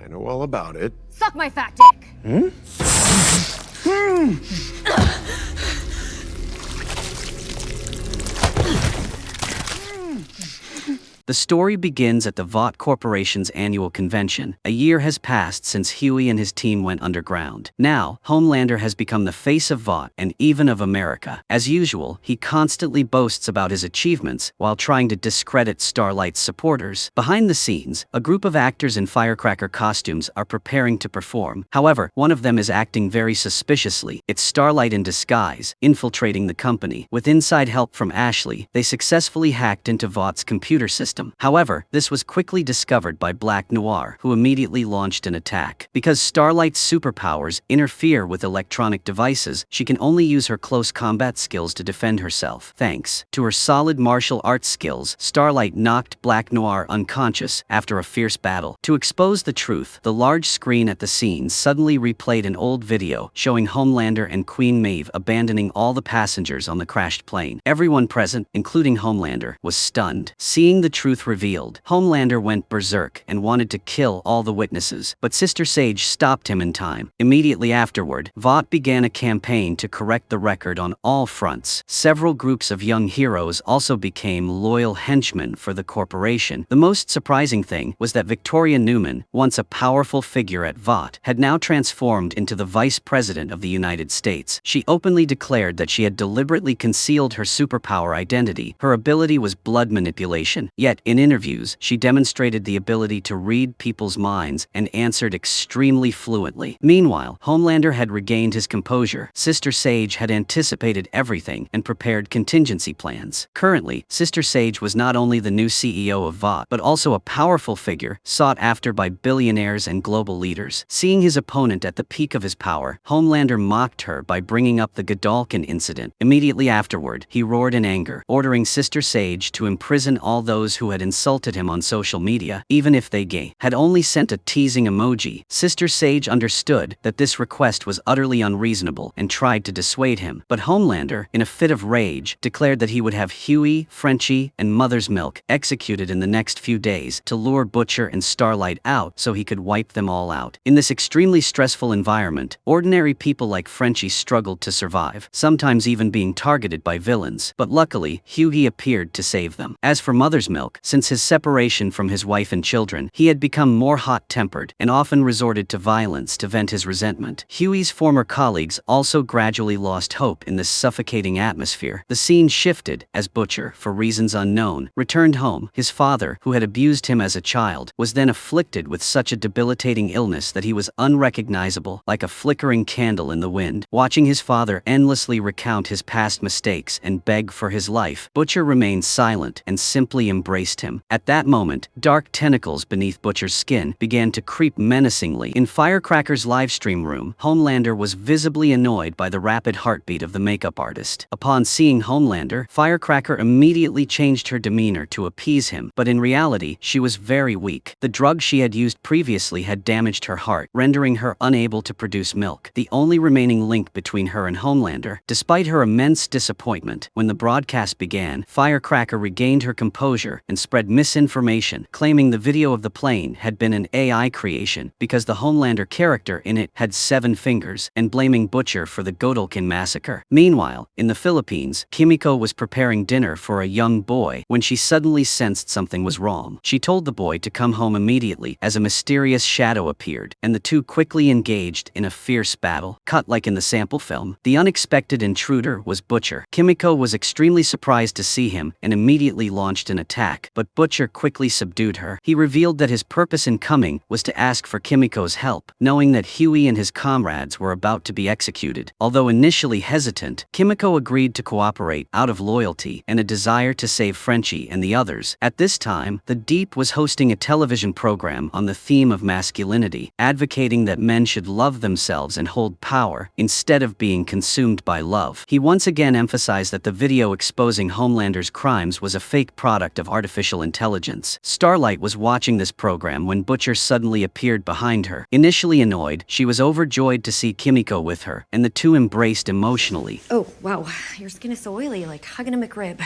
know all about it. Suck my fat dick! The story begins at the Vought Corporation's annual convention. A year has passed since Huey and his team went underground. Now, Homelander has become the face of Vought and even of America. As usual, he constantly boasts about his achievements while trying to discredit Starlight's supporters. Behind the scenes, a group of actors in firecracker costumes are preparing to perform. However, one of them is acting very suspiciously. It's Starlight in disguise, infiltrating the company. With inside help from Ashley, they successfully hacked into Vaught's computer system. However, this was quickly discovered by Black Noir, who immediately launched an attack. Because Starlight's superpowers interfere with electronic devices, she can only use her close combat skills to defend herself. Thanks to her solid martial arts skills, Starlight knocked Black Noir unconscious after a fierce battle. To expose the truth, the large screen at the scene suddenly replayed an old video showing Homelander and Queen Maeve abandoning all the passengers on the crashed plane. Everyone present, including Homelander, was stunned. Seeing the truth revealed, Homelander went berserk and wanted to kill all the witnesses, but Sister Sage stopped him in time. Immediately afterward, Vought began a campaign to correct the record on all fronts. Several groups of young heroes also became loyal henchmen for the corporation. The most surprising thing was that Victoria Newman, once a powerful figure at Vought, had now transformed into the Vice President of the United States. She openly declared that she had deliberately concealed her superpower identity. Her ability was blood manipulation, yet in interviews, she demonstrated the ability to read people's minds and answered extremely fluently. Meanwhile, Homelander had regained his composure. Sister Sage had anticipated everything and prepared contingency plans. Currently, Sister Sage was not only the new CEO of Vought, but also a powerful figure sought after by billionaires and global leaders. Seeing his opponent at the peak of his power, Homelander mocked her by bringing up the Godalkin incident. Immediately afterward, he roared in anger, ordering Sister Sage to imprison all those who had insulted him on social media, even if they had only sent a teasing emoji. Sister Sage understood that this request was utterly unreasonable and tried to dissuade him, but Homelander, in a fit of rage, declared that he would have Huey, Frenchie, and Mother's Milk executed in the next few days to lure Butcher and Starlight out so he could wipe them all out. In this extremely stressful environment, ordinary people like Frenchie struggled to survive, sometimes even being targeted by villains, but luckily, Huey appeared to save them. As for Mother's Milk, since his separation from his wife and children, he had become more hot-tempered and often resorted to violence to vent his resentment. Huey's former colleagues also gradually lost hope in this suffocating atmosphere. The scene shifted as Butcher, for reasons unknown, returned home. His father, who had abused him as a child, was then afflicted with such a debilitating illness that he was unrecognizable, like a flickering candle in the wind. Watching his father endlessly recount his past mistakes and beg for his life, Butcher remained silent and simply embraced him. At that moment, dark tentacles beneath Butcher's skin began to creep menacingly. In Firecracker's livestream room, Homelander was visibly annoyed by the rapid heartbeat of the makeup artist. Upon seeing Homelander, Firecracker immediately changed her demeanor to appease him, but in reality, she was very weak. The drug she had used previously had damaged her heart, rendering her unable to produce milk, the only remaining link between her and Homelander. Despite her immense disappointment, when the broadcast began, Firecracker regained her composure and spread misinformation, claiming the video of the plane had been an AI creation because the Homelander character in it had 7 fingers, and blaming Butcher for the Godalkin massacre. Meanwhile, in the Philippines, Kimiko was preparing dinner for a young boy when she suddenly sensed something was wrong. She told the boy to come home immediately as a mysterious shadow appeared, and the two quickly engaged in a fierce battle. Cut like in the sample film, the unexpected intruder was Butcher. Kimiko was extremely surprised to see him and immediately launched an attack, but Butcher quickly subdued her. He revealed that his purpose in coming was to ask for Kimiko's help, knowing that Huey and his comrades were about to be executed. Although initially hesitant, Kimiko agreed to cooperate out of loyalty and a desire to save Frenchie and the others. At this time, The Deep was hosting a television program on the theme of masculinity, advocating that men should love themselves and hold power instead of being consumed by love. He once again emphasized that the video exposing Homelander's crimes was a fake product of artificial intelligence. Starlight was watching this program when Butcher suddenly appeared behind her. Initially annoyed, she was overjoyed to see Kimiko with her, and the two embraced emotionally. Oh, wow. Your skin is so oily, like hugging a McRib.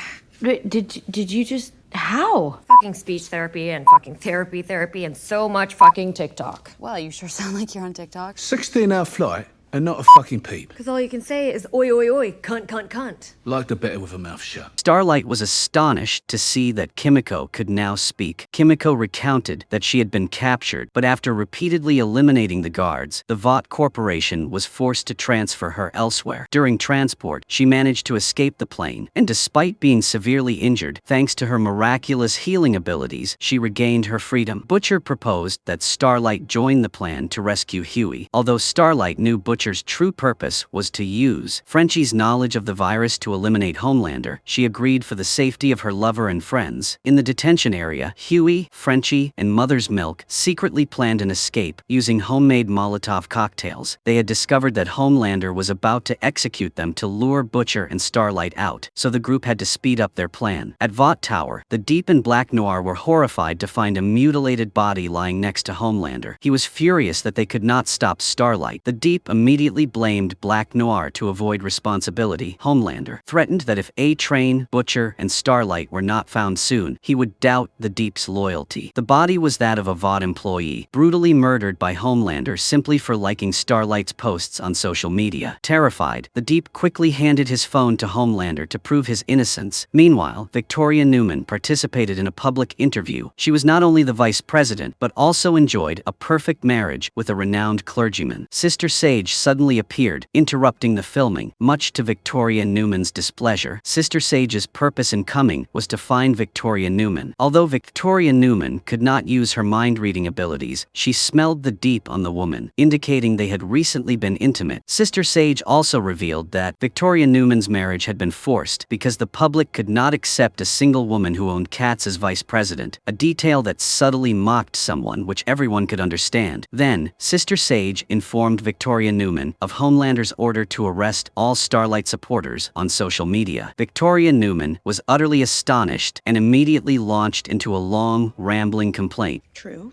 Wait, did you just... How? Fucking speech therapy and fucking therapy and so much fucking TikTok. Well, you sure sound like you're on TikTok. 16-hour flight and not a fucking peep. Because all you can say is oi, oi, oi, cunt, cunt, cunt. Like the better with her mouth shut. Starlight was astonished to see that Kimiko could now speak. Kimiko recounted that she had been captured, but after repeatedly eliminating the guards, the Vought Corporation was forced to transfer her elsewhere. During transport, she managed to escape the plane, and despite being severely injured, thanks to her miraculous healing abilities, she regained her freedom. Butcher proposed that Starlight join the plan to rescue Huey, although Starlight knew Butcher's true purpose was to use Frenchie's knowledge of the virus to eliminate Homelander. She agreed for the safety of her lover and friends. In the detention area, Huey, Frenchie, and Mother's Milk secretly planned an escape using homemade Molotov cocktails. They had discovered that Homelander was about to execute them to lure Butcher and Starlight out, so the group had to speed up their plan. At Vought Tower, the Deep and Black Noir were horrified to find a mutilated body lying next to Homelander. He was furious that they could not stop Starlight. The Deep immediately blamed Black Noir to avoid responsibility. Homelander threatened that if A-Train, Butcher, and Starlight were not found soon, he would doubt the Deep's loyalty. The body was that of a Vought employee, brutally murdered by Homelander simply for liking Starlight's posts on social media. Terrified, the Deep quickly handed his phone to Homelander to prove his innocence. Meanwhile, Victoria Newman participated in a public interview. She was not only the vice president, but also enjoyed a perfect marriage with a renowned clergyman. Sister Sage suddenly appeared, interrupting the filming. Much to Victoria Newman's displeasure, Sister Sage's purpose in coming was to find Victoria Newman. Although Victoria Newman could not use her mind-reading abilities, she smelled the Deep on the woman, indicating they had recently been intimate. Sister Sage also revealed that Victoria Newman's marriage had been forced because the public could not accept a single woman who owned cats as vice president, a detail that subtly mocked someone which everyone could understand. Then, Sister Sage informed Victoria Newman of Homelander's order to arrest all Starlight supporters on social media. Victoria Newman was utterly astonished and immediately launched into a long, rambling complaint. True.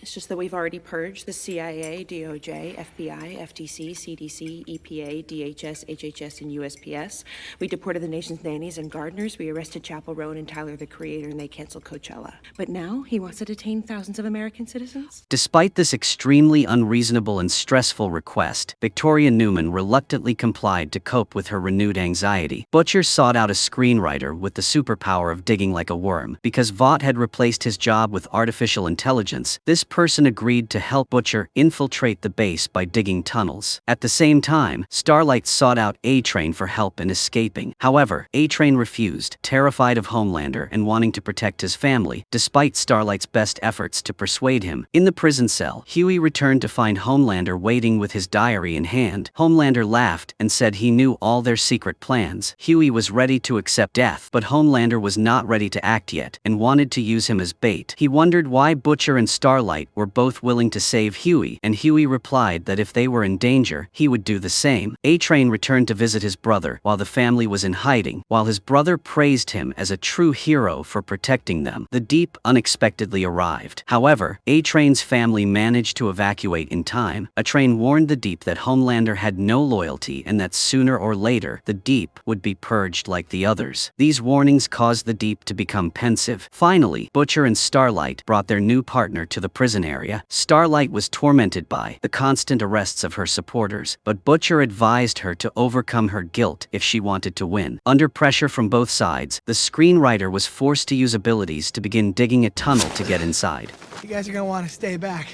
It's just that we've already purged the CIA, DOJ, FBI, FTC, CDC, EPA, DHS, HHS, and USPS. We deported the nation's nannies and gardeners. We arrested Chappell Roan and Tyler, the Creator, and they canceled Coachella. But now he wants to detain thousands of American citizens? Despite this extremely unreasonable and stressful request, Victoria Newman reluctantly complied to cope with her renewed anxiety. Butcher sought out a screenwriter with the superpower of digging like a worm. Because Vought had replaced his job with artificial intelligence, this person agreed to help Butcher infiltrate the base by digging tunnels. At the same time, Starlight sought out A-Train for help in escaping. However, A-Train refused, terrified of Homelander and wanting to protect his family, despite Starlight's best efforts to persuade him. In the prison cell, Huey returned to find Homelander waiting with his diary in hand. Homelander laughed and said he knew all their secret plans. Huey was ready to accept death, but Homelander was not ready to act yet and wanted to use him as bait. He wondered why Butcher and Starlight were both willing to save Huey, and Huey replied that if they were in danger, he would do the same. A-Train returned to visit his brother while the family was in hiding. While his brother praised him as a true hero for protecting them, the Deep unexpectedly arrived. However, A-Train's family managed to evacuate in time. A-Train warned the Deep that Homelander had no loyalty and that sooner or later, the Deep would be purged like the others. These warnings caused the Deep to become pensive. Finally, Butcher and Starlight brought their new partner to the prison area. Starlight was tormented by the constant arrests of her supporters, but Butcher advised her to overcome her guilt if she wanted to win. Under pressure from both sides, the screenwriter was forced to use abilities to begin digging a tunnel to get inside. You guys are gonna want to stay back.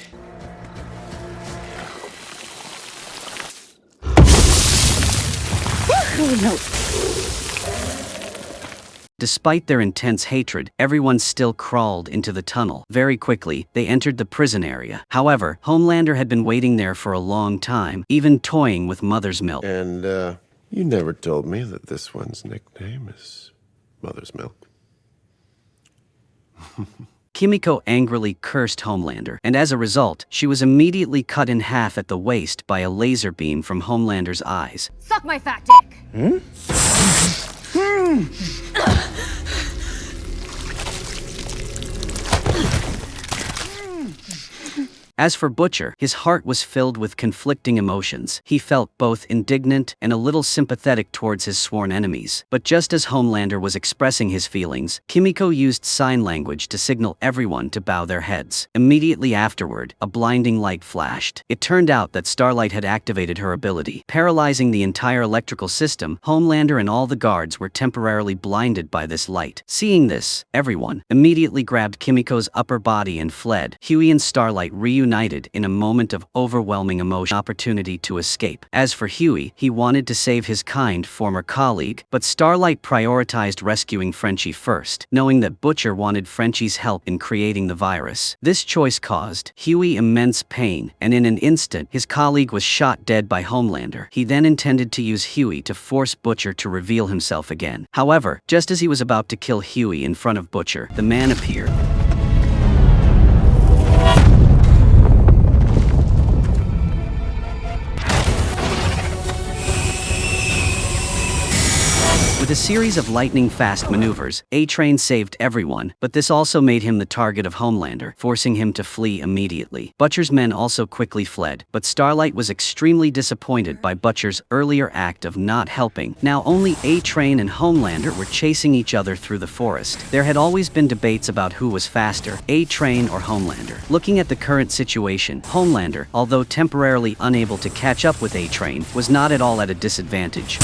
Oh, no. Despite their intense hatred, everyone still crawled into the tunnel. Very quickly, they entered the prison area. However, Homelander had been waiting there for a long time, even toying with Mother's Milk. And, you never told me that this one's nickname is Mother's Milk. Kimiko angrily cursed Homelander, and as a result, she was immediately cut in half at the waist by a laser beam from Homelander's eyes. Suck my fat dick! As for Butcher, his heart was filled with conflicting emotions. He felt both indignant and a little sympathetic towards his sworn enemies. But just as Homelander was expressing his feelings, Kimiko used sign language to signal everyone to bow their heads. Immediately afterward, a blinding light flashed. It turned out that Starlight had activated her ability, paralyzing the entire electrical system. Homelander and all the guards were temporarily blinded by this light. Seeing this, everyone immediately grabbed Kimiko's upper body and fled. Huey and Starlight reunited in a moment of overwhelming emotion, opportunity to escape. As for Huey, he wanted to save his kind former colleague, but Starlight prioritized rescuing Frenchie first, knowing that Butcher wanted Frenchie's help in creating the virus. This choice caused Huey immense pain, and in an instant, his colleague was shot dead by Homelander. He then intended to use Huey to force Butcher to reveal himself again. However, just as he was about to kill Huey in front of Butcher, the man appeared. With a series of lightning-fast maneuvers, A-Train saved everyone, but this also made him the target of Homelander, forcing him to flee immediately. Butcher's men also quickly fled, but Starlight was extremely disappointed by Butcher's earlier act of not helping. Now only A-Train and Homelander were chasing each other through the forest. There had always been debates about who was faster, A-Train or Homelander. Looking at the current situation, Homelander, although temporarily unable to catch up with A-Train, was not at all at a disadvantage.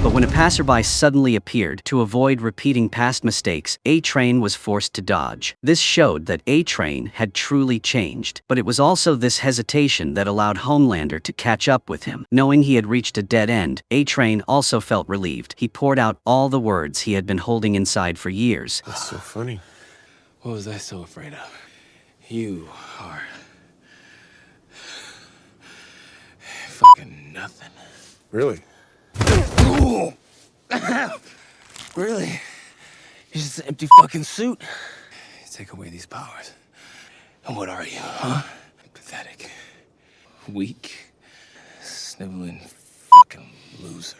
But when a passerby suddenly appeared, to avoid repeating past mistakes, A-Train was forced to dodge. This showed that A-Train had truly changed, but it was also this hesitation that allowed Homelander to catch up with him. Knowing he had reached a dead end, A-Train also felt relieved. He poured out all the words he had been holding inside for years. That's so funny. What was I so afraid of? You are fucking nothing. Really? Really? You're just an empty fucking suit. You take away these powers. And what are you, huh? Pathetic. Weak. Sniveling fucking loser.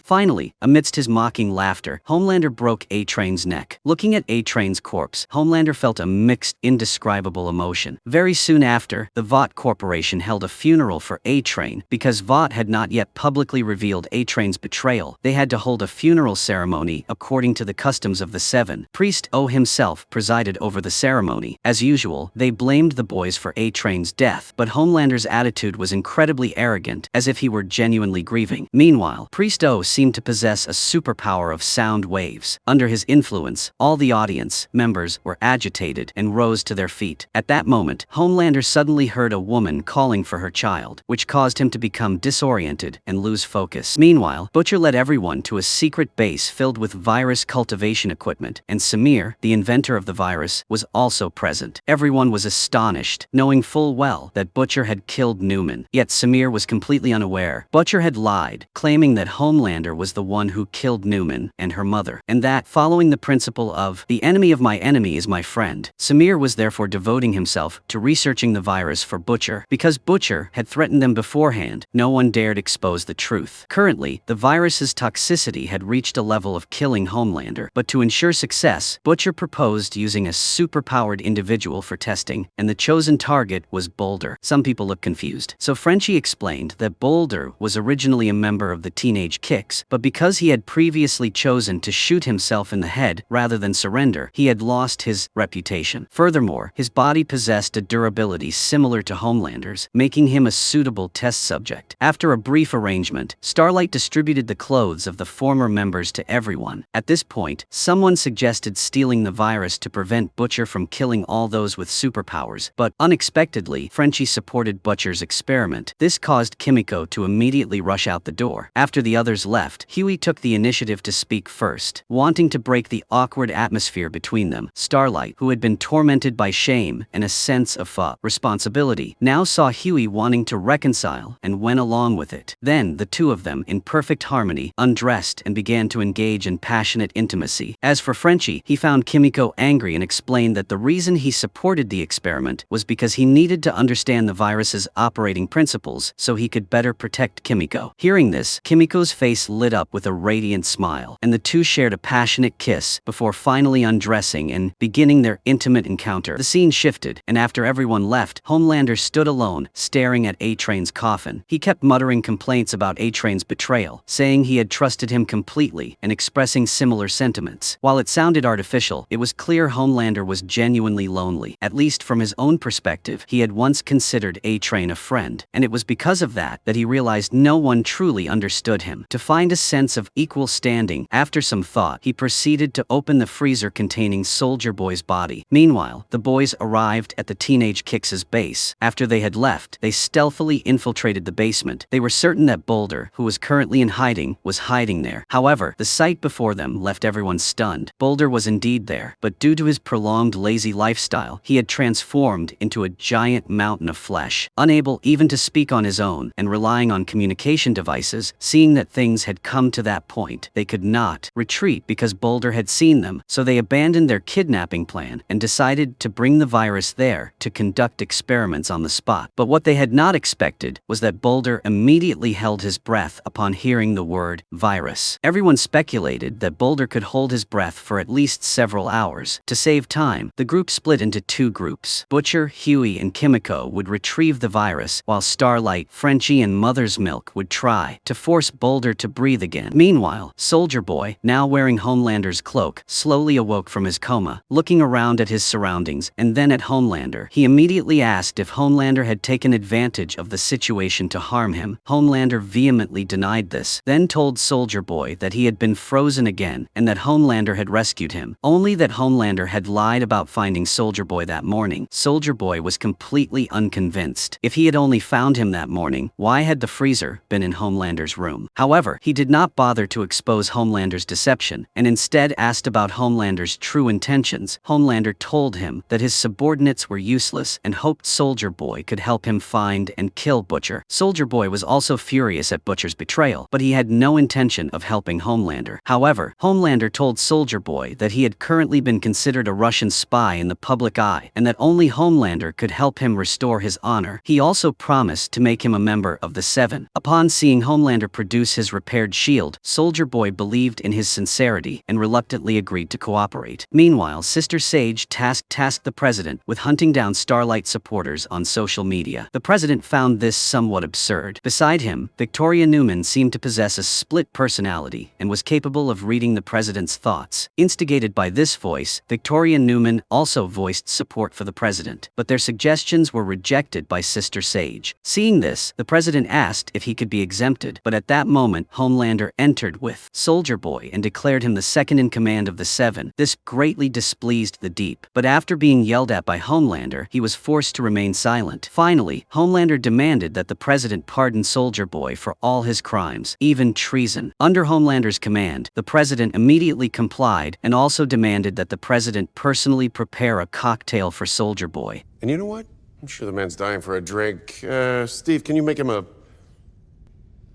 Finally, amidst his mocking laughter, Homelander broke A-Train's neck. Looking at A-Train's corpse, Homelander felt a mixed, indescribable emotion. Very soon after, the Vought Corporation held a funeral for A-Train. Because Vought had not yet publicly revealed A-Train's betrayal, they had to hold a funeral ceremony according to the customs of the Seven. Priest O himself presided over the ceremony. As usual, they blamed the boys for A-Train's death, but Homelander's attitude was incredibly arrogant, as if he were genuinely grieving. Meanwhile, Priest O seemed to possess a superpower of sound waves. Under his influence, all the audience members were agitated and rose to their feet. At that moment, Homelander suddenly heard a woman calling for her child, which caused him to become disoriented and lose focus. Meanwhile, Butcher led everyone to a secret base filled with virus cultivation equipment, and Samir, the inventor of the virus, was also present. Everyone was astonished, knowing full well that Butcher had killed Newman. Yet Samir was completely unaware. Butcher had lied, claiming that Homelander was the one who killed Newman and her mother, and that, following the principle of the enemy of my enemy is my friend, Samir was therefore devoting himself to researching the virus for Butcher. Because Butcher had threatened them beforehand, no one dared expose the truth. Currently, the virus's toxicity had reached a level of killing Homelander, but to ensure success, Butcher proposed using a superpowered individual for testing, and the chosen target was Boulder. Some people look confused. So Frenchie explained that Boulder was originally a member of the Teenage Kicks, but because he had previously chosen to shoot himself in the head rather than surrender, he had lost his reputation. Furthermore, his body possessed a durability similar to Homelander's, making him a suitable test subject. After a brief arrangement, Starlight distributed the clothes of the former members to everyone. At this point, someone suggested stealing the virus to prevent Butcher from killing all those with superpowers, but unexpectedly, Frenchie supported Butcher's experiment. This caused Kimiko to immediately rush out the door. After After the others left, Huey took the initiative to speak first, wanting to break the awkward atmosphere between them. Starlight, who had been tormented by shame and a sense of responsibility, now saw Huey wanting to reconcile and went along with it. Then, the two of them, in perfect harmony, undressed and began to engage in passionate intimacy. As for Frenchie, he found Kimiko angry and explained that the reason he supported the experiment was because he needed to understand the virus's operating principles so he could better protect Kimiko. Hearing this, Kimiko's face lit up with a radiant smile, and the two shared a passionate kiss before finally undressing and beginning their intimate encounter. The scene shifted, and after everyone left, Homelander stood alone, staring at A-Train's coffin. He kept muttering complaints about A-Train's betrayal, saying he had trusted him completely and expressing similar sentiments. While it sounded artificial, it was clear Homelander was genuinely lonely. At least from his own perspective, he had once considered A-Train a friend, and it was because of that he realized no one truly understood him. To find a sense of equal standing, after some thought, he proceeded to open the freezer containing Soldier Boy's body. Meanwhile, the boys arrived at the teenage Kix's base. After they had left, they stealthily infiltrated the basement. They were certain that Boulder, who was currently in hiding, was hiding there. However, the sight before them left everyone stunned. Boulder was indeed there, but due to his prolonged lazy lifestyle, he had transformed into a giant mountain of flesh. Unable even to speak on his own and relying on communication devices, seeing that things had come to that point, they could not retreat because Boulder had seen them, so they abandoned their kidnapping plan and decided to bring the virus there to conduct experiments on the spot. But what they had not expected was that Boulder immediately held his breath upon hearing the word virus. Everyone speculated that Boulder could hold his breath for at least several hours. To save time, the group split into two groups. Butcher, Huey, and Kimiko would retrieve the virus, while Starlight, Frenchie, and Mother's Milk would try to force Boulder to breathe again. Meanwhile, Soldier Boy, now wearing Homelander's cloak, slowly awoke from his coma. Looking around at his surroundings and then at Homelander, he immediately asked if Homelander had taken advantage of the situation to harm him. Homelander vehemently denied this, then told Soldier Boy that he had been frozen again and that Homelander had rescued him. Only that Homelander had lied about finding Soldier Boy that morning. Soldier Boy was completely unconvinced. If he had only found him that morning, why had the freezer been in Homelander's room? However, he did not bother to expose Homelander's deception, and instead asked about Homelander's true intentions. Homelander told him that his subordinates were useless and hoped Soldier Boy could help him find and kill Butcher. Soldier Boy was also furious at Butcher's betrayal, but he had no intention of helping Homelander. However, Homelander told Soldier Boy that he had currently been considered a Russian spy in the public eye, and that only Homelander could help him restore his honor. He also promised to make him a member of the Seven. Upon seeing Homelander produce his repaired shield, Soldier Boy believed in his sincerity and reluctantly agreed to cooperate. Meanwhile, Sister Sage tasked the president with hunting down Starlight supporters on social media. The president found this somewhat absurd. Beside him, Victoria Newman seemed to possess a split personality and was capable of reading the president's thoughts. Instigated by this voice, Victoria Newman also voiced support for the president, but their suggestions were rejected by Sister Sage. Seeing this, the president asked if he could be exempted, but at that moment, Homelander entered with Soldier Boy and declared him the second in command of the Seven. This greatly displeased the Deep, but after being yelled at by Homelander, he was forced to remain silent. Finally, Homelander demanded that the president pardon Soldier Boy for all his crimes, even treason. Under Homelander's command, the president immediately complied and also demanded that the president personally prepare a cocktail for Soldier Boy. And you know what? I'm sure the man's dying for a drink. Steve, can you make him a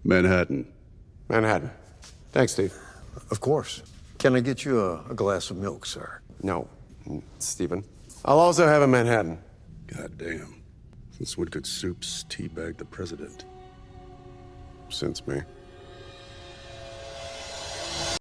Manhattan. Manhattan? Thanks, Steve. Of course. Can I get you a glass of milk, sir? No, Stephen. I'll also have a Manhattan. Goddamn. Since when could soups teabag the president? Since me.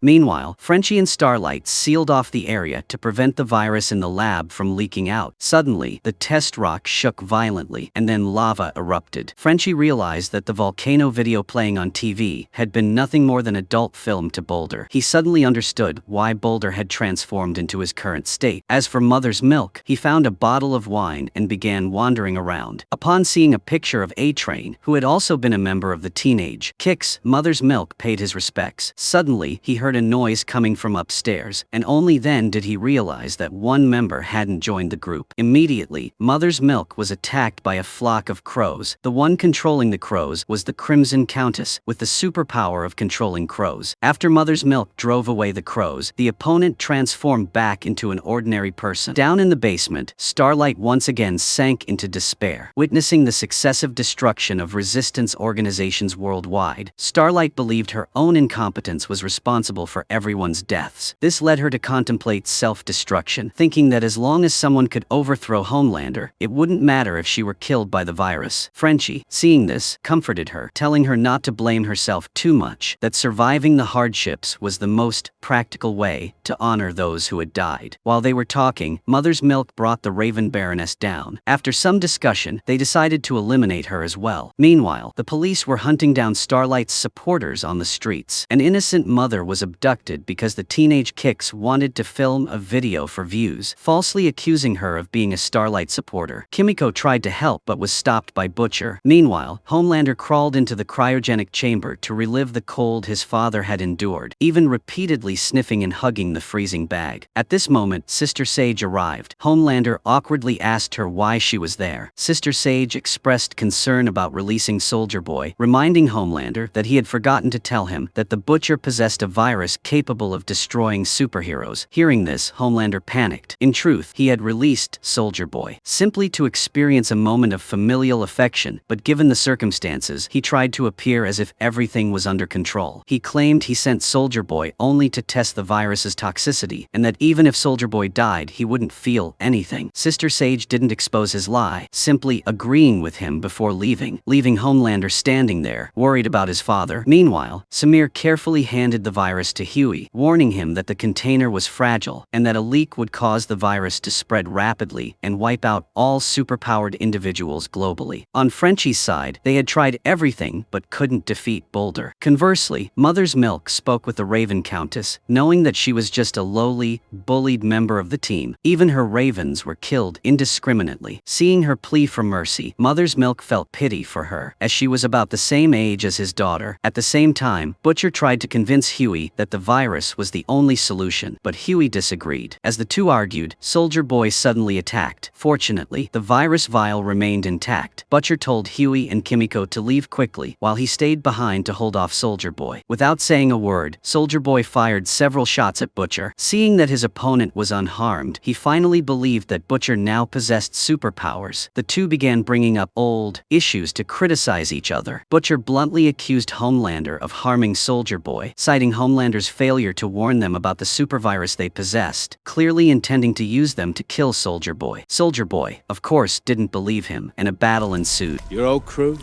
Meanwhile, Frenchie and Starlight sealed off the area to prevent the virus in the lab from leaking out. Suddenly, the test rock shook violently, and then lava erupted. Frenchie realized that the volcano video playing on TV had been nothing more than adult film to Boulder. He suddenly understood why Boulder had transformed into his current state. As for Mother's Milk, he found a bottle of wine and began wandering around. Upon seeing a picture of A-Train, who had also been a member of the teenage Kix, Mother's Milk paid his respects. Suddenly, he heard heard a noise coming from upstairs, and only then did he realize that one member hadn't joined the group. Immediately, Mother's Milk was attacked by a flock of crows. The one controlling the crows was the Crimson Countess, with the superpower of controlling crows. After Mother's Milk drove away the crows, the opponent transformed back into an ordinary person. Down in the basement, Starlight once again sank into despair. Witnessing the successive destruction of resistance organizations worldwide, Starlight believed her own incompetence was responsible for everyone's deaths. This led her to contemplate self-destruction, thinking that as long as someone could overthrow Homelander, it wouldn't matter if she were killed by the virus. Frenchie, seeing this, comforted her, telling her not to blame herself too much, that surviving the hardships was the most practical way to honor those who had died. While they were talking, Mother's Milk brought the Raven Baroness down. After some discussion, they decided to eliminate her as well. Meanwhile, the police were hunting down Starlight's supporters on the streets. An innocent mother was abducted because the teenage Kicks wanted to film a video for views, falsely accusing her of being a Starlight supporter. Kimiko tried to help but was stopped by Butcher. Meanwhile, Homelander crawled into the cryogenic chamber to relive the cold his father had endured, even repeatedly sniffing and hugging the freezing bag. At this moment, Sister Sage arrived. Homelander awkwardly asked her why she was there. Sister Sage expressed concern about releasing Soldier Boy, reminding Homelander that he had forgotten to tell him that the Butcher possessed a virus capable of destroying superheroes. Hearing this, Homelander panicked. In truth, he had released Soldier Boy simply to experience a moment of familial affection, but given the circumstances, he tried to appear as if everything was under control. He claimed he sent Soldier Boy only to test the virus's toxicity, and that even if Soldier Boy died, he wouldn't feel anything. Sister Sage didn't expose his lie, simply agreeing with him before leaving Homelander standing there, worried about his father. Meanwhile, Samir carefully handed the virus to Huey, warning him that the container was fragile, and that a leak would cause the virus to spread rapidly and wipe out all superpowered individuals globally. On Frenchie's side, they had tried everything but couldn't defeat Boulder. Conversely, Mother's Milk spoke with the Raven Countess, knowing that she was just a lowly, bullied member of the team. Even her ravens were killed indiscriminately. Seeing her plea for mercy, Mother's Milk felt pity for her, as she was about the same age as his daughter. At the same time, Butcher tried to convince Huey that the virus was the only solution, but Huey disagreed. As the two argued, Soldier Boy suddenly attacked. Fortunately, the virus vial remained intact. Butcher told Huey and Kimiko to leave quickly, while he stayed behind to hold off Soldier Boy. Without saying a word, Soldier Boy fired several shots at Butcher. Seeing that his opponent was unharmed, he finally believed that Butcher now possessed superpowers. The two began bringing up old issues to criticize each other. Butcher bluntly accused Homelander of harming Soldier Boy, citing Homelander's failure to warn them about the supervirus they possessed, clearly intending to use them to kill Soldier Boy. Soldier Boy, of course, didn't believe him, and a battle ensued. Your old crew,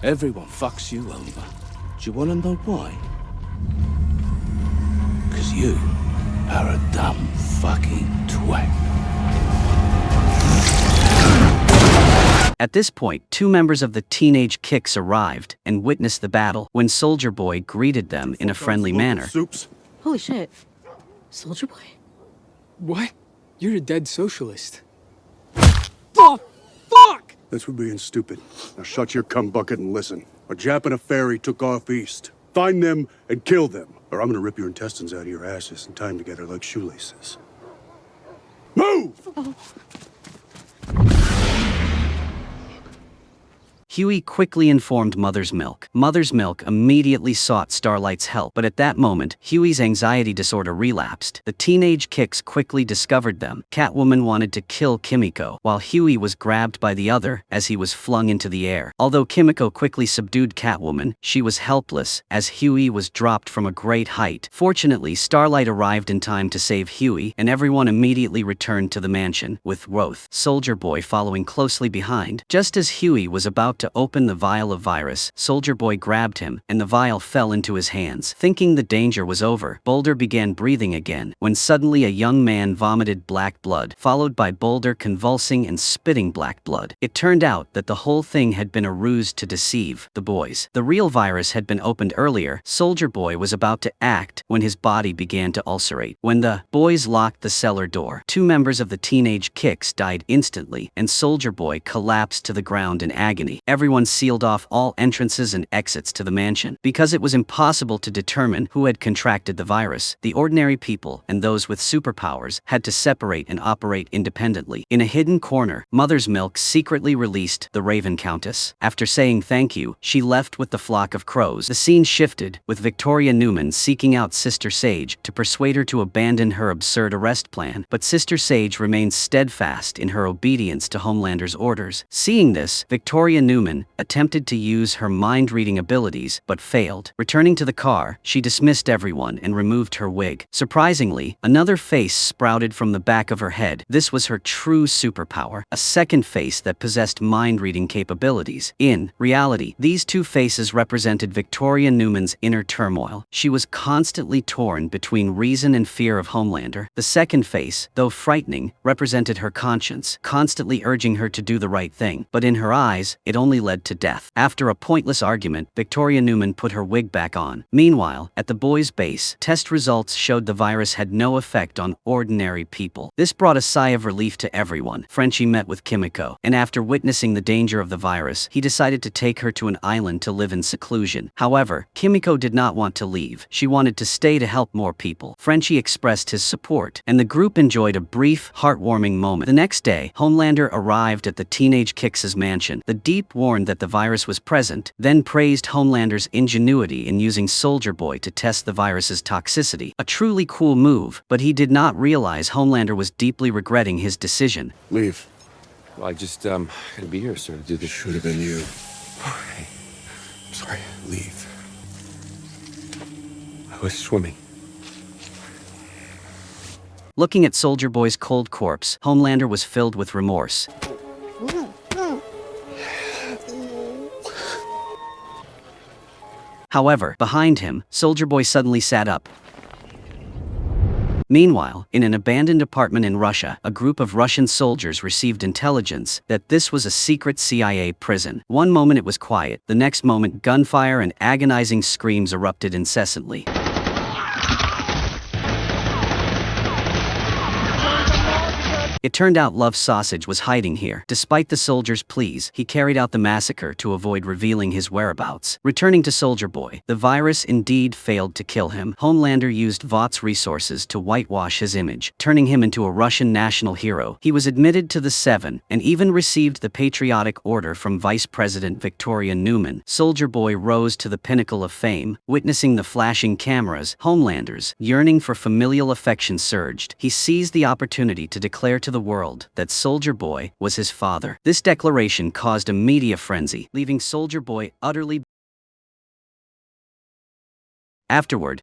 everyone fucks you over. Do you want to know why? Because you are a dumb fucking twat. At this point, two members of the teenage Kicks arrived and witnessed the battle. When Soldier Boy greeted them in a friendly manner, Soups? Holy shit. Soldier Boy? What? You're a dead socialist. That's for being stupid. Now shut your cum bucket and listen. A Jap and a ferry took off east. Find them and kill them, or I'm gonna rip your intestines out of your asses and tie them together like shoelaces. Move! Huey quickly informed Mother's Milk. Mother's Milk immediately sought Starlight's help, but at that moment, Huey's anxiety disorder relapsed. The teenage Kicks quickly discovered them. Catwoman wanted to kill Kimiko, while Huey was grabbed by the other as he was flung into the air. Although Kimiko quickly subdued Catwoman, she was helpless as Huey was dropped from a great height. Fortunately, Starlight arrived in time to save Huey, and everyone immediately returned to the mansion, with Roth, Soldier Boy following closely behind. Just as Huey was about to open the vial of virus, Soldier Boy grabbed him, and the vial fell into his hands. Thinking the danger was over, Boulder began breathing again, when suddenly a young man vomited black blood, followed by Boulder convulsing and spitting black blood. It turned out that the whole thing had been a ruse to deceive the boys. The real virus had been opened earlier. Soldier Boy was about to act when his body began to ulcerate. When the boys locked the cellar door, two members of the teenage Kicks died instantly, and Soldier Boy collapsed to the ground in agony. everyone sealed off all entrances and exits to the mansion. Because it was impossible to determine who had contracted the virus, the ordinary people and those with superpowers had to separate and operate independently. In a hidden corner, Mother's Milk secretly released the Raven Countess. After saying thank you, she left with the flock of crows. The scene shifted, with Victoria Newman seeking out Sister Sage to persuade her to abandon her absurd arrest plan, but Sister Sage remains steadfast in her obedience to Homelander's orders. Seeing this, Victoria Newman attempted to use her mind-reading abilities, but failed. Returning to the car, she dismissed everyone and removed her wig. Surprisingly, another face sprouted from the back of her head. This was her true superpower, a second face that possessed mind-reading capabilities. In reality, these two faces represented Victoria Newman's inner turmoil. She was constantly torn between reason and fear of Homelander. The second face, though frightening, represented her conscience, constantly urging her to do the right thing. But in her eyes, it only led to death. After a pointless argument, Victoria Newman put her wig back on. Meanwhile, at the boys' base, test results showed the virus had no effect on ordinary people. This brought a sigh of relief to everyone. Frenchie met with Kimiko, and after witnessing the danger of the virus, he decided to take her to an island to live in seclusion. However, Kimiko did not want to leave. She wanted to stay to help more people. Frenchie expressed his support, and the group enjoyed a brief, heartwarming moment. The next day, Homelander arrived at the teenage Kix's mansion. The Deep warned that the virus was present, then praised Homelander's ingenuity in using Soldier Boy to test the virus's toxicity. A truly cool move, but he did not realize Homelander was deeply regretting his decision. Leave. Well, I just, had to be here, sir, to do this. Should have been you. Hey, I'm sorry. Leave. I was swimming. Looking at Soldier Boy's cold corpse, Homelander was filled with remorse. However, behind him, Soldier Boy suddenly sat up. Meanwhile, in an abandoned apartment in Russia, a group of Russian soldiers received intelligence that this was a secret CIA prison. One moment it was quiet, the next moment gunfire and agonizing screams erupted incessantly. It turned out Love Sausage was hiding here. Despite the soldiers' pleas, he carried out the massacre to avoid revealing his whereabouts. Returning to Soldier Boy, the virus indeed failed to kill him. Homelander used Vought's resources to whitewash his image, turning him into a Russian national hero. He was admitted to the Seven, and even received the Patriotic Order from Vice President Victoria Newman. Soldier Boy rose to the pinnacle of fame. Witnessing the flashing cameras, Homelander's yearning for familial affection surged. He seized the opportunity to declare to the world that Soldier Boy was his father. This declaration caused a media frenzy, leaving Soldier Boy utterly. Afterward,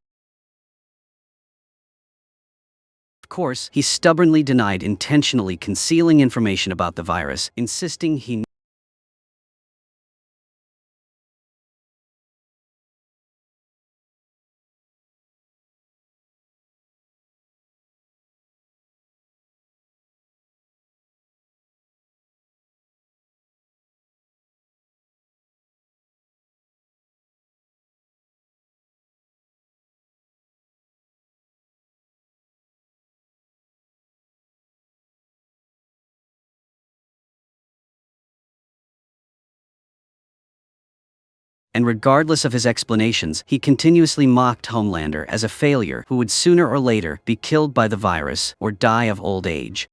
of course, he stubbornly denied intentionally concealing information about the virus, insisting he and regardless of his explanations, he continuously mocked Homelander as a failure who would sooner or later be killed by the virus or die of old age.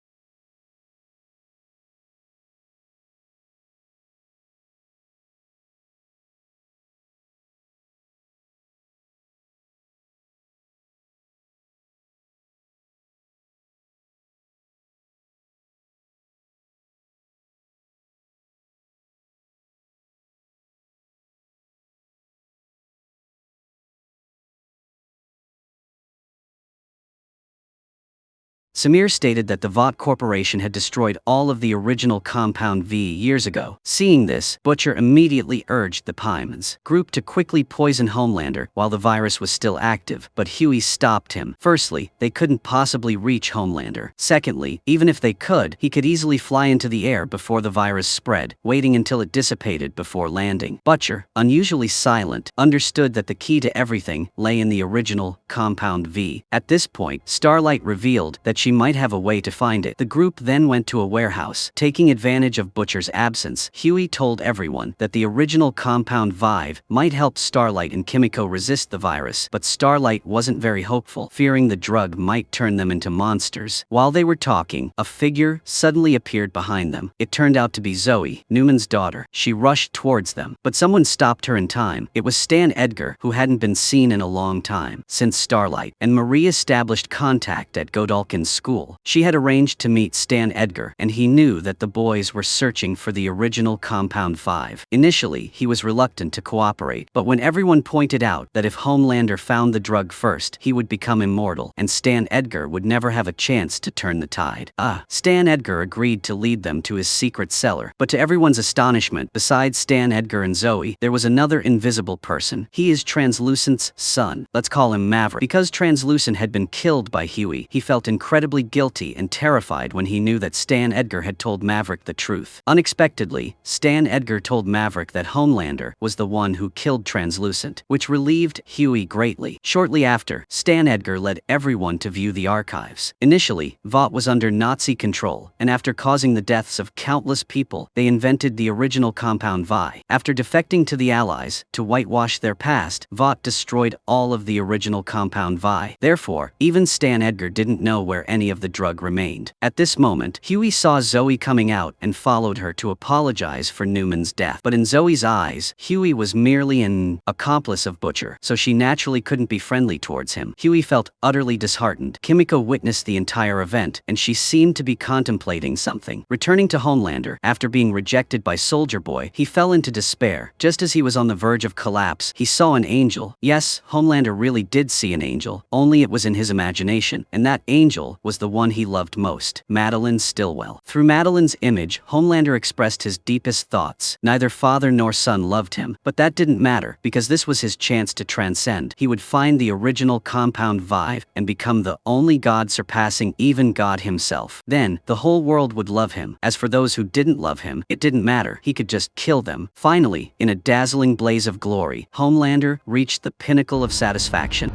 Samir stated that the Vought Corporation had destroyed all of the original Compound V years ago. Seeing this, Butcher immediately urged the Pymans group to quickly poison Homelander while the virus was still active, but Huey stopped him. Firstly, they couldn't possibly reach Homelander. Secondly, even if they could, he could easily fly into the air before the virus spread, waiting until it dissipated before landing. Butcher, unusually silent, understood that the key to everything lay in the original Compound V. At this point, Starlight revealed that she she might have a way to find it. The group then went to a warehouse. Taking advantage of Butcher's absence, Huey told everyone that the original compound Vive might help Starlight and Kimiko resist the virus, but Starlight wasn't very hopeful, fearing the drug might turn them into monsters. While they were talking, a figure suddenly appeared behind them. It turned out to be Zoe, Newman's daughter. She rushed towards them, but someone stopped her in time. It was Stan Edgar, who hadn't been seen in a long time, since Starlight and Marie established contact at Godalkin's school. She had arranged to meet Stan Edgar, and he knew that the boys were searching for the original Compound 5. Initially, he was reluctant to cooperate, but when everyone pointed out that if Homelander found the drug first, he would become immortal, and Stan Edgar would never have a chance to turn the tide. Stan Edgar agreed to lead them to his secret cellar, but to everyone's astonishment, besides Stan Edgar and Zoe, there was another invisible person. He is Translucent's son. Let's call him Maverick. Because Translucent had been killed by Huey, he felt incredibly guilty and terrified when he knew that Stan Edgar had told Maverick the truth. Unexpectedly, Stan Edgar told Maverick that Homelander was the one who killed Translucent, which relieved Huey greatly. Shortly after, Stan Edgar led everyone to view the archives. Initially, Vought was under Nazi control, and after causing the deaths of countless people, they invented the original Compound Vi. After defecting to the Allies to whitewash their past, Vought destroyed all of the original Compound Vi. Therefore, even Stan Edgar didn't know where any of the drug remained. At this moment, Huey saw Zoe coming out and followed her to apologize for Newman's death. But in Zoe's eyes, Huey was merely an accomplice of Butcher, so she naturally couldn't be friendly towards him. Huey felt utterly disheartened. Kimiko witnessed the entire event, and she seemed to be contemplating something. Returning to Homelander, after being rejected by Soldier Boy, he fell into despair. Just as he was on the verge of collapse, he saw an angel. Yes, Homelander really did see an angel, only it was in his imagination, and that angel was the one he loved most, Madeline Stillwell. Through Madeline's image, Homelander expressed his deepest thoughts. Neither father nor son loved him, but that didn't matter, because this was his chance to transcend. He would find the original Compound Vive and become the only god surpassing even God himself. Then, the whole world would love him. As for those who didn't love him, it didn't matter. He could just kill them. Finally, in a dazzling blaze of glory, Homelander reached the pinnacle of satisfaction.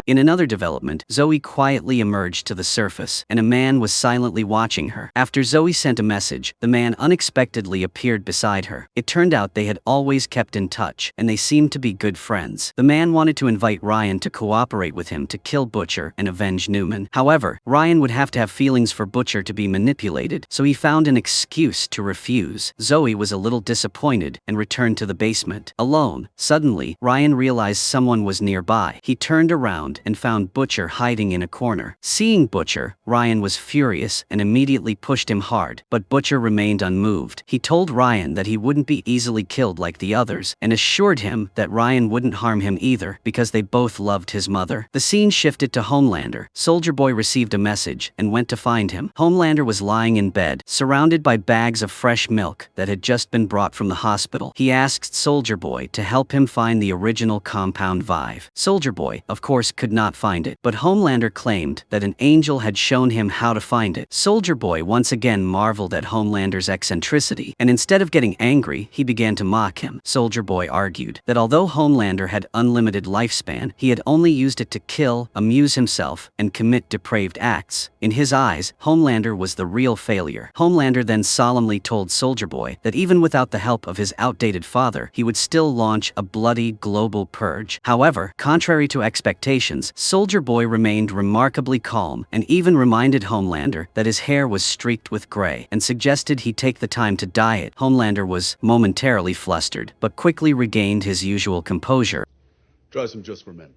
In another development, Zoe quietly emerged to the surface, and a man was silently watching her. After Zoe sent a message, the man unexpectedly appeared beside her. It turned out they had always kept in touch, and they seemed to be good friends. The man wanted to invite Ryan to cooperate with him to kill Butcher and avenge Newman. However, Ryan would have to have feelings for Butcher to be manipulated, so he found an excuse to refuse. Zoe was a little disappointed and returned to the basement. Alone, suddenly, Ryan realized someone was nearby. He turned around and found Butcher hiding in a corner. Seeing Butcher, Ryan was furious and immediately pushed him hard, but Butcher remained unmoved. He told Ryan that he wouldn't be easily killed like the others, and assured him that Ryan wouldn't harm him either, because they both loved his mother. The scene shifted to Homelander. Soldier Boy received a message and went to find him. Homelander was lying in bed, surrounded by bags of fresh milk that had just been brought from the hospital. He asked Soldier Boy to help him find the original Compound Vive. Soldier Boy, of course, could not find it, but Homelander claimed that an angel had shown him how to find it. Soldier Boy once again marveled at Homelander's eccentricity, and instead of getting angry, he began to mock him. Soldier Boy argued that although Homelander had unlimited lifespan, he had only used it to kill, amuse himself, and commit depraved acts. In his eyes, Homelander was the real failure. Homelander then solemnly told Soldier Boy that even without the help of his outdated father, he would still launch a bloody global purge. However, contrary to expectations, Soldier Boy remained remarkably calm and even reminded Homelander that his hair was streaked with gray and suggested he take the time to dye it. Homelander was momentarily flustered, but quickly regained his usual composure. Try some Just for Men.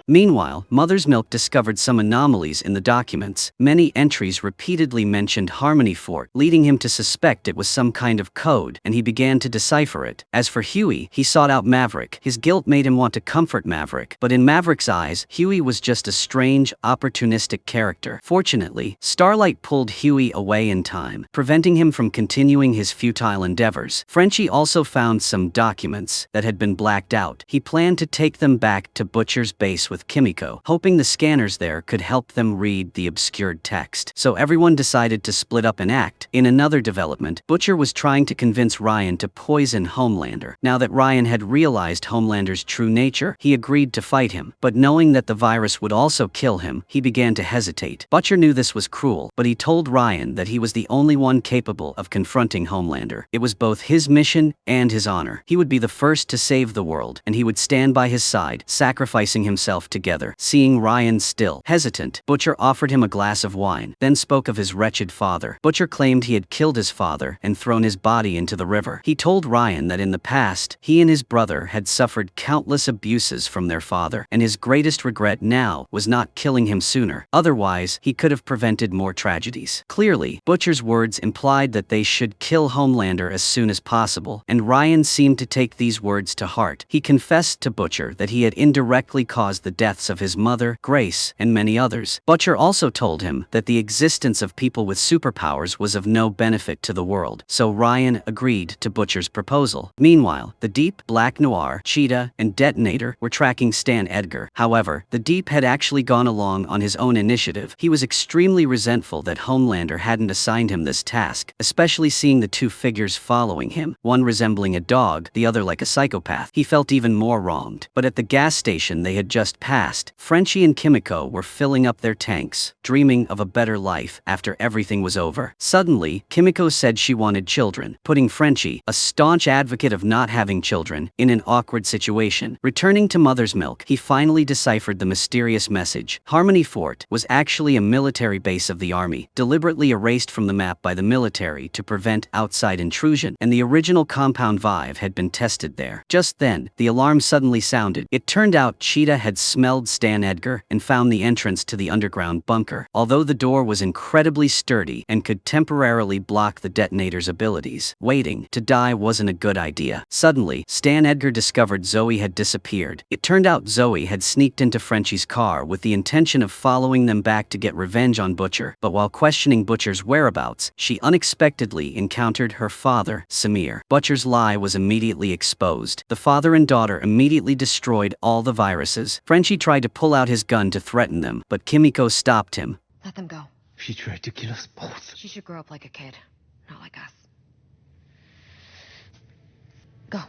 Meanwhile, Mother's Milk discovered some anomalies in the documents. Many entries repeatedly mentioned Harmony Fort, leading him to suspect it was some kind of code, and he began to decipher it. As for Huey, he sought out Maverick. His guilt made him want to comfort Maverick, but in Maverick's eyes, Huey was just a strange, opportunistic character. Fortunately, Starlight pulled Huey away in time, preventing him from continuing his futile endeavors. Frenchie also found some documents that had been blacked out. He planned to take them back to Butcher's base with with Kimiko, hoping the scanners there could help them read the obscured text. So everyone decided to split up and act. In another development, Butcher was trying to convince Ryan to poison Homelander. Now that Ryan had realized Homelander's true nature, he agreed to fight him, but knowing that the virus would also kill him, he began to hesitate. Butcher knew this was cruel, but he told Ryan that he was the only one capable of confronting Homelander. It was both his mission and his honor. He would be the first to save the world, and he would stand by his side, sacrificing himself together. Seeing Ryan still hesitant, Butcher offered him a glass of wine, then spoke of his wretched father. Butcher claimed he had killed his father and thrown his body into the river. He told Ryan that in the past, he and his brother had suffered countless abuses from their father, and his greatest regret now was not killing him sooner. Otherwise, he could have prevented more tragedies. Clearly, Butcher's words implied that they should kill Homelander as soon as possible, and Ryan seemed to take these words to heart. He confessed to Butcher that he had indirectly caused the deaths of his mother, Grace, and many others. Butcher also told him that the existence of people with superpowers was of no benefit to the world, so Ryan agreed to Butcher's proposal. Meanwhile, the Deep, Black Noir, Cheetah, and Detonator were tracking Stan Edgar. However, the Deep had actually gone along on his own initiative. He was extremely resentful that Homelander hadn't assigned him this task, especially seeing the two figures following him, one resembling a dog, the other like a psychopath. He felt even more wronged. But at the gas station they had just passed, Frenchie and Kimiko were filling up their tanks, dreaming of a better life after everything was over. Suddenly, Kimiko said she wanted children, putting Frenchie, a staunch advocate of not having children, in an awkward situation. Returning to Mother's Milk, he finally deciphered the mysterious message. Harmony Fort was actually a military base of the army, deliberately erased from the map by the military to prevent outside intrusion, and the original compound Vive had been tested there. Just then, the alarm suddenly sounded. It turned out Cheetah had smelled Stan Edgar and found the entrance to the underground bunker. Although the door was incredibly sturdy and could temporarily block the detonator's abilities, waiting to die wasn't a good idea. Suddenly, Stan Edgar discovered Zoe had disappeared. It turned out Zoe had sneaked into Frenchie's car with the intention of following them back to get revenge on Butcher, but while questioning Butcher's whereabouts, she unexpectedly encountered her father, Samir. Butcher's lie was immediately exposed. The father and daughter immediately destroyed all the viruses. Frenchie tried to pull out his gun to threaten them, but Kimiko stopped him. Let them go. She tried to kill us both. She should grow up like a kid, not like us. Go.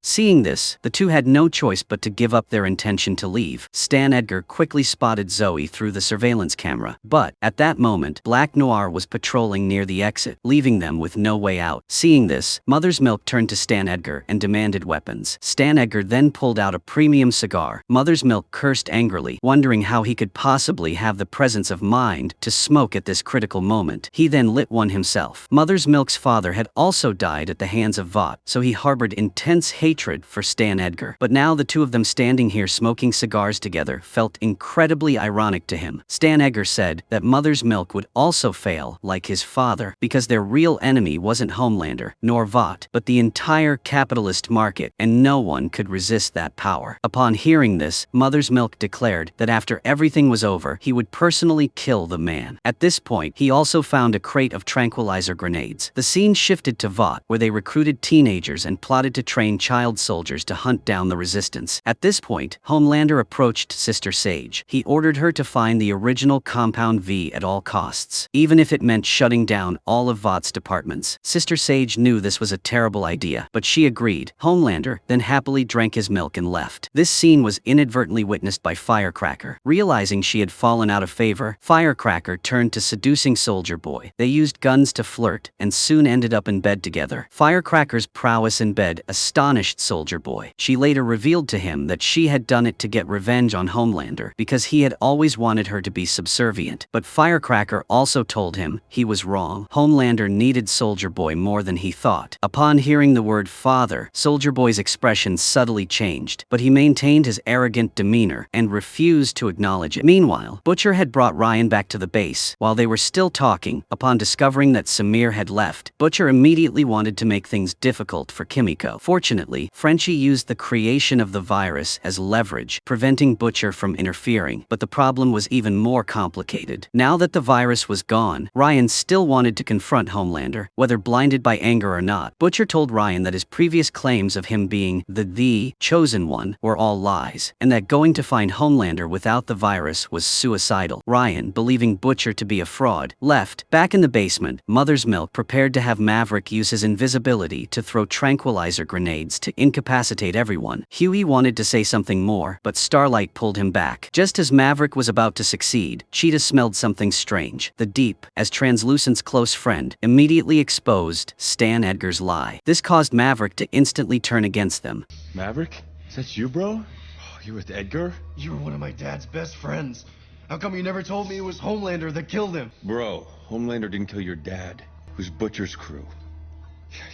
Seeing this, the two had no choice but to give up their intention to leave. Stan Edgar quickly spotted Zoe through the surveillance camera, but at that moment, Black Noir was patrolling near the exit, leaving them with no way out. Seeing this, Mother's Milk turned to Stan Edgar and demanded weapons. Stan Edgar then pulled out a premium cigar. Mother's Milk cursed angrily, wondering how he could possibly have the presence of mind to smoke at this critical moment. He then lit one himself. Mother's Milk's father had also died at the hands of Vought, so he harbored intense hatred for Stan Edgar. But now the two of them standing here smoking cigars together felt incredibly ironic to him. Stan Edgar said that Mother's Milk would also fail like his father because their real enemy wasn't Homelander nor Vought, but the entire capitalist market, and no one could resist that power. Upon hearing this, Mother's Milk declared that after everything was over, he would personally kill the man. At this point, he also found a crate of tranquilizer grenades. The scene shifted to Vought, where they recruited teenagers and plotted to train child soldiers to hunt down the resistance. At this point, Homelander approached Sister Sage. He ordered her to find the original Compound V at all costs, even if it meant shutting down all of Vought's departments. Sister Sage knew this was a terrible idea, but she agreed. Homelander then happily drank his milk and left. This scene was inadvertently witnessed by Firecracker. Realizing she had fallen out of favor, Firecracker turned to seducing Soldier Boy. They used guns to flirt and soon ended up in bed together. Firecracker's prowess in bed astonished Soldier Boy. She later revealed to him that she had done it to get revenge on Homelander because he had always wanted her to be subservient. But Firecracker also told him he was wrong. Homelander needed Soldier Boy more than he thought. Upon hearing the word father, Soldier Boy's expression subtly changed, but he maintained his arrogant demeanor and refused to acknowledge it. Meanwhile, Butcher had brought Ryan back to the base. While they were still talking, upon discovering that Samir had left, Butcher immediately wanted to make things difficult for Kimiko. Fortunately, Finally, Frenchie used the creation of the virus as leverage, preventing Butcher from interfering, but the problem was even more complicated. Now that the virus was gone, Ryan still wanted to confront Homelander, whether blinded by anger or not. Butcher told Ryan that his previous claims of him being the chosen one were all lies, and that going to find Homelander without the virus was suicidal. Ryan, believing Butcher to be a fraud, left. Back in the basement, Mother's Milk prepared to have Maverick use his invisibility to throw tranquilizer grenades to incapacitate everyone. Huey wanted to say something more, but Starlight pulled him back. Just as Maverick was about to succeed, Cheetah smelled something strange. The Deep, as Translucent's close friend, immediately exposed Stan Edgar's lie. This caused Maverick to instantly turn against them. Maverick? Is that you, bro? Oh, you with Edgar? You were one of my dad's best friends. How come you never told me it was Homelander that killed him? Bro, Homelander didn't kill your dad. It was Butcher's crew.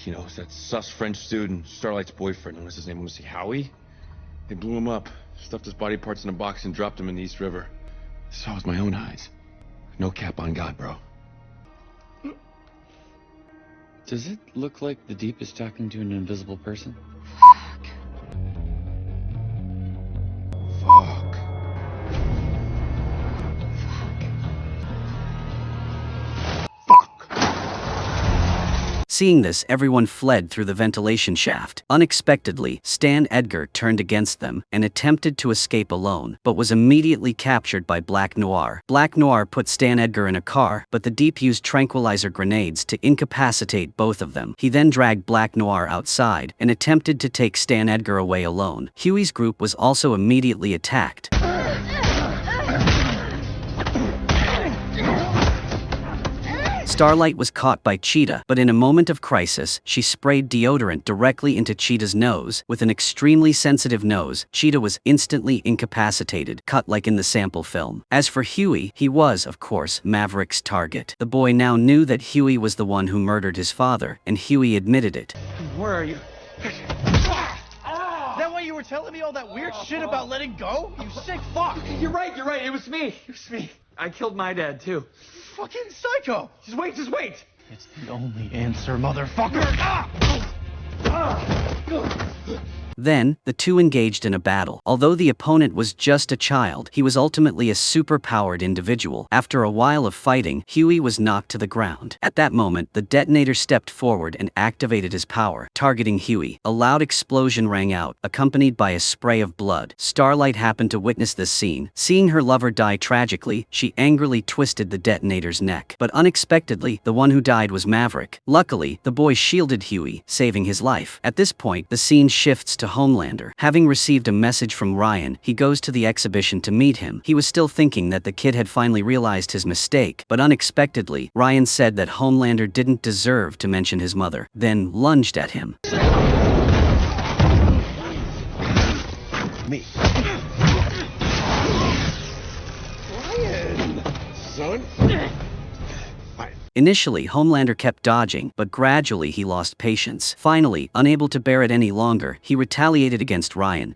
You know, it's that sus French student, Starlight's boyfriend. What was his name? Was he Howie? They blew him up, stuffed his body parts in a box and dropped him in the East River. Saw with my own eyes. No cap on God, bro. Does it look like the Deep is talking to an invisible person? Fuck. Seeing this, everyone fled through the ventilation shaft. Unexpectedly, Stan Edgar turned against them and attempted to escape alone, but was immediately captured by Black Noir. Black Noir put Stan Edgar in a car, but the Deep used tranquilizer grenades to incapacitate both of them. He then dragged Black Noir outside and attempted to take Stan Edgar away alone. Huey's group was also immediately attacked. Starlight was caught by Cheetah, but in a moment of crisis, she sprayed deodorant directly into Cheetah's nose. With an extremely sensitive nose, Cheetah was instantly incapacitated, cut like in the sample film. As for Huey, he was, of course, Maverick's target. The boy now knew that Huey was the one who murdered his father, and Huey admitted it. Where are you? That why you were telling me all that weird shit about letting go? You sick fuck! You're right. It was me. I killed my dad, too. Fucking psycho! Just wait! It's the only answer, motherfucker! Then, the two engaged in a battle. Although the opponent was just a child, he was ultimately a super-powered individual. After a while of fighting, Huey was knocked to the ground. At that moment, the detonator stepped forward and activated his power, targeting Huey. A loud explosion rang out, accompanied by a spray of blood. Starlight happened to witness this scene. Seeing her lover die tragically, she angrily twisted the detonator's neck. But unexpectedly, the one who died was Maverick. Luckily, the boy shielded Huey, saving his life. At this point, the scene shifts to Homelander. Having received a message from Ryan, he goes to the exhibition to meet him. He was still thinking that the kid had finally realized his mistake, but unexpectedly, Ryan said that Homelander didn't deserve to mention his mother, then lunged at him. Me. Ryan, son. Initially, Homelander kept dodging, but gradually he lost patience. Finally, unable to bear it any longer, he retaliated against Ryan.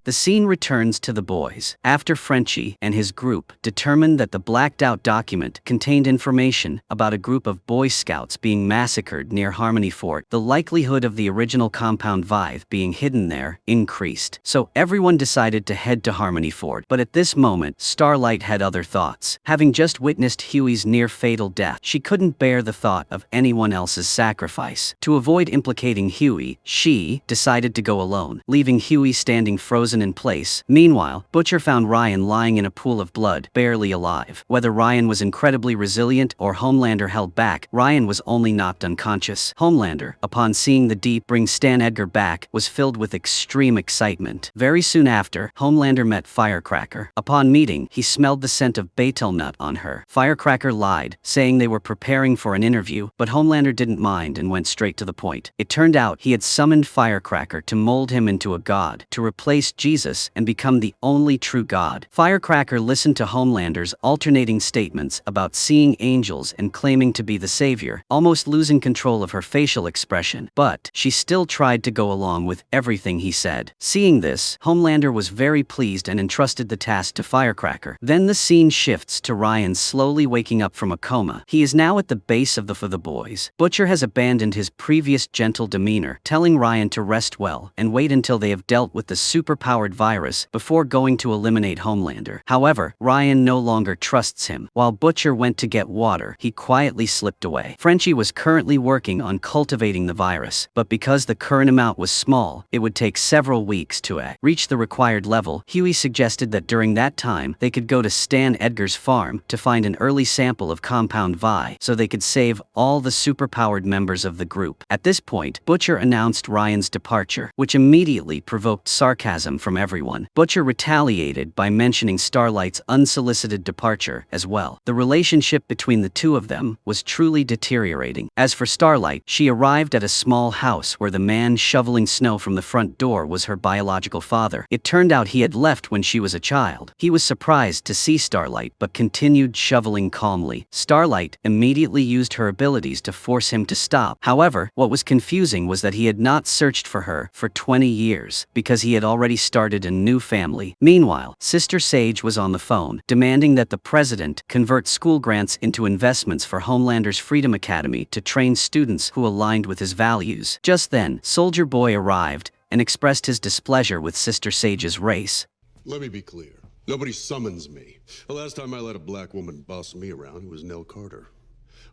The scene returns to the boys. After Frenchie and his group determined that the blacked out document contained information about a group of Boy Scouts being massacred near Harmony Fort, the likelihood of the original compound Vive being hidden there increased. So everyone decided to head to Harmony Fort. But at this moment, Starlight had other thoughts. Having just witnessed Huey's near-fatal death, she couldn't bear the thought of anyone else's sacrifice. To avoid implicating Huey, she decided to go alone, leaving Huey standing frozen in place. Meanwhile, Butcher found Ryan lying in a pool of blood, barely alive. Whether Ryan was incredibly resilient or Homelander held back, Ryan was only knocked unconscious. Homelander, upon seeing the Deep bring Stan Edgar back, was filled with extreme excitement. Very soon after, Homelander met Firecracker. Upon meeting, he smelled the scent of betel nut on her. Firecracker lied, saying they were preparing for an interview, but Homelander didn't mind and went straight to the point. It turned out he had summoned Firecracker to mold him into a god, to replace Jesus and become the only true God. Firecracker listened to Homelander's alternating statements about seeing angels and claiming to be the savior, almost losing control of her facial expression, but she still tried to go along with everything he said. Seeing this, Homelander was very pleased and entrusted the task to Firecracker. Then the scene shifts to Ryan slowly waking up from a coma. He is now at the base of the For the Boys. Butcher has abandoned his previous gentle demeanor, telling Ryan to rest well and wait until they have dealt with the superpowered virus before going to eliminate Homelander. However, Ryan no longer trusts him. While Butcher went to get water, he quietly slipped away. Frenchie was currently working on cultivating the virus, but because the current amount was small, it would take several weeks to reach the required level. Huey suggested that during that time, they could go to Stan Edgar's farm to find an early sample of Compound Vi so they could save all the superpowered members of the group. At this point, Butcher announced Ryan's departure, which immediately provoked sarcasm from everyone. Butcher retaliated by mentioning Starlight's unsolicited departure as well. The relationship between the two of them was truly deteriorating. As for Starlight, she arrived at a small house where the man shoveling snow from the front door was her biological father. It turned out he had left when she was a child. He was surprised to see Starlight, but continued shoveling calmly. Starlight immediately used her abilities to force him to stop. However, what was confusing was that he had not searched for her for 20 years, because he had already started a new family. Meanwhile, Sister Sage was on the phone, demanding that the president convert school grants into investments for Homelander's Freedom Academy to train students who aligned with his values. Just then, Soldier Boy arrived and expressed his displeasure with Sister Sage's race. Let me be clear. Nobody summons me. The last time I let a black woman boss me around, it was Nell Carter,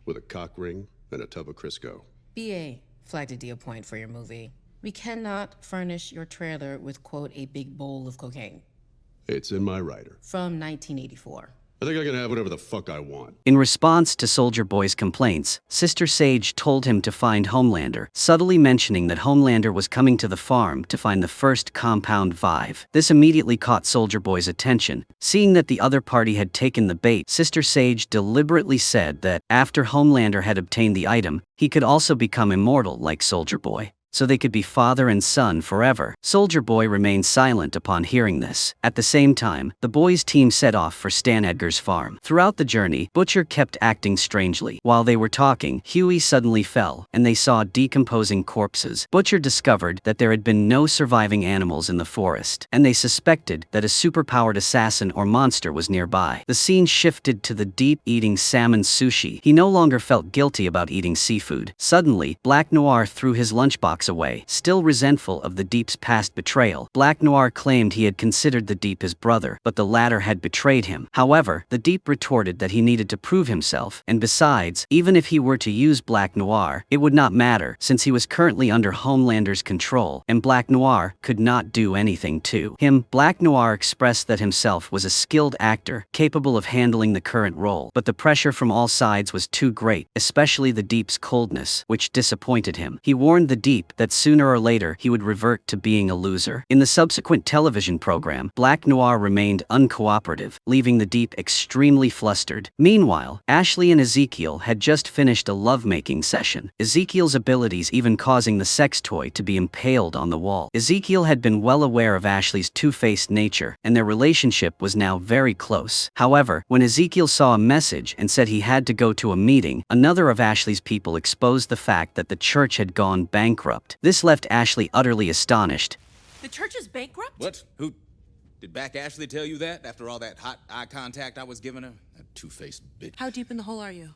with a cock ring and a tub of Crisco. BA flagged a deal point for your movie. We cannot furnish your trailer with, quote, a big bowl of cocaine. It's in my writer. From 1984. I think I can have whatever the fuck I want. In response to Soldier Boy's complaints, Sister Sage told him to find Homelander, subtly mentioning that Homelander was coming to the farm to find the first Compound Vive. This immediately caught Soldier Boy's attention. Seeing that the other party had taken the bait, Sister Sage deliberately said that, after Homelander had obtained the item, he could also become immortal like Soldier Boy, so they could be father and son forever. Soldier Boy remained silent upon hearing this. At the same time, the boys' team set off for Stan Edgar's farm. Throughout the journey, Butcher kept acting strangely. While they were talking, Huey suddenly fell, and they saw decomposing corpses. Butcher discovered that there had been no surviving animals in the forest, and they suspected that a superpowered assassin or monster was nearby. The scene shifted to the Deep eating salmon sushi. He no longer felt guilty about eating seafood. Suddenly, Black Noir threw his lunchbox away. Still resentful of the Deep's past betrayal, Black Noir claimed he had considered the Deep his brother, but the latter had betrayed him. However, the Deep retorted that he needed to prove himself, and besides, even if he were to use Black Noir, it would not matter, since he was currently under Homelander's control, and Black Noir could not do anything to him. Black Noir expressed that himself was a skilled actor, capable of handling the current role, but the pressure from all sides was too great, especially the Deep's coldness, which disappointed him. He warned the Deep that sooner or later he would revert to being a loser. In the subsequent television program, Black Noir remained uncooperative, leaving the Deep extremely flustered. Meanwhile, Ashley and Ezekiel had just finished a lovemaking session, Ezekiel's abilities even causing the sex toy to be impaled on the wall. Ezekiel had been well aware of Ashley's two-faced nature, and their relationship was now very close. However, when Ezekiel saw a message and said he had to go to a meeting, another of Ashley's people exposed the fact that the church had gone bankrupt. This left Ashley utterly astonished. The church is bankrupt? What? Who? Did Back Ashley tell you that after all that hot eye contact I was giving her? That two-faced bitch. How deep in the hole are you?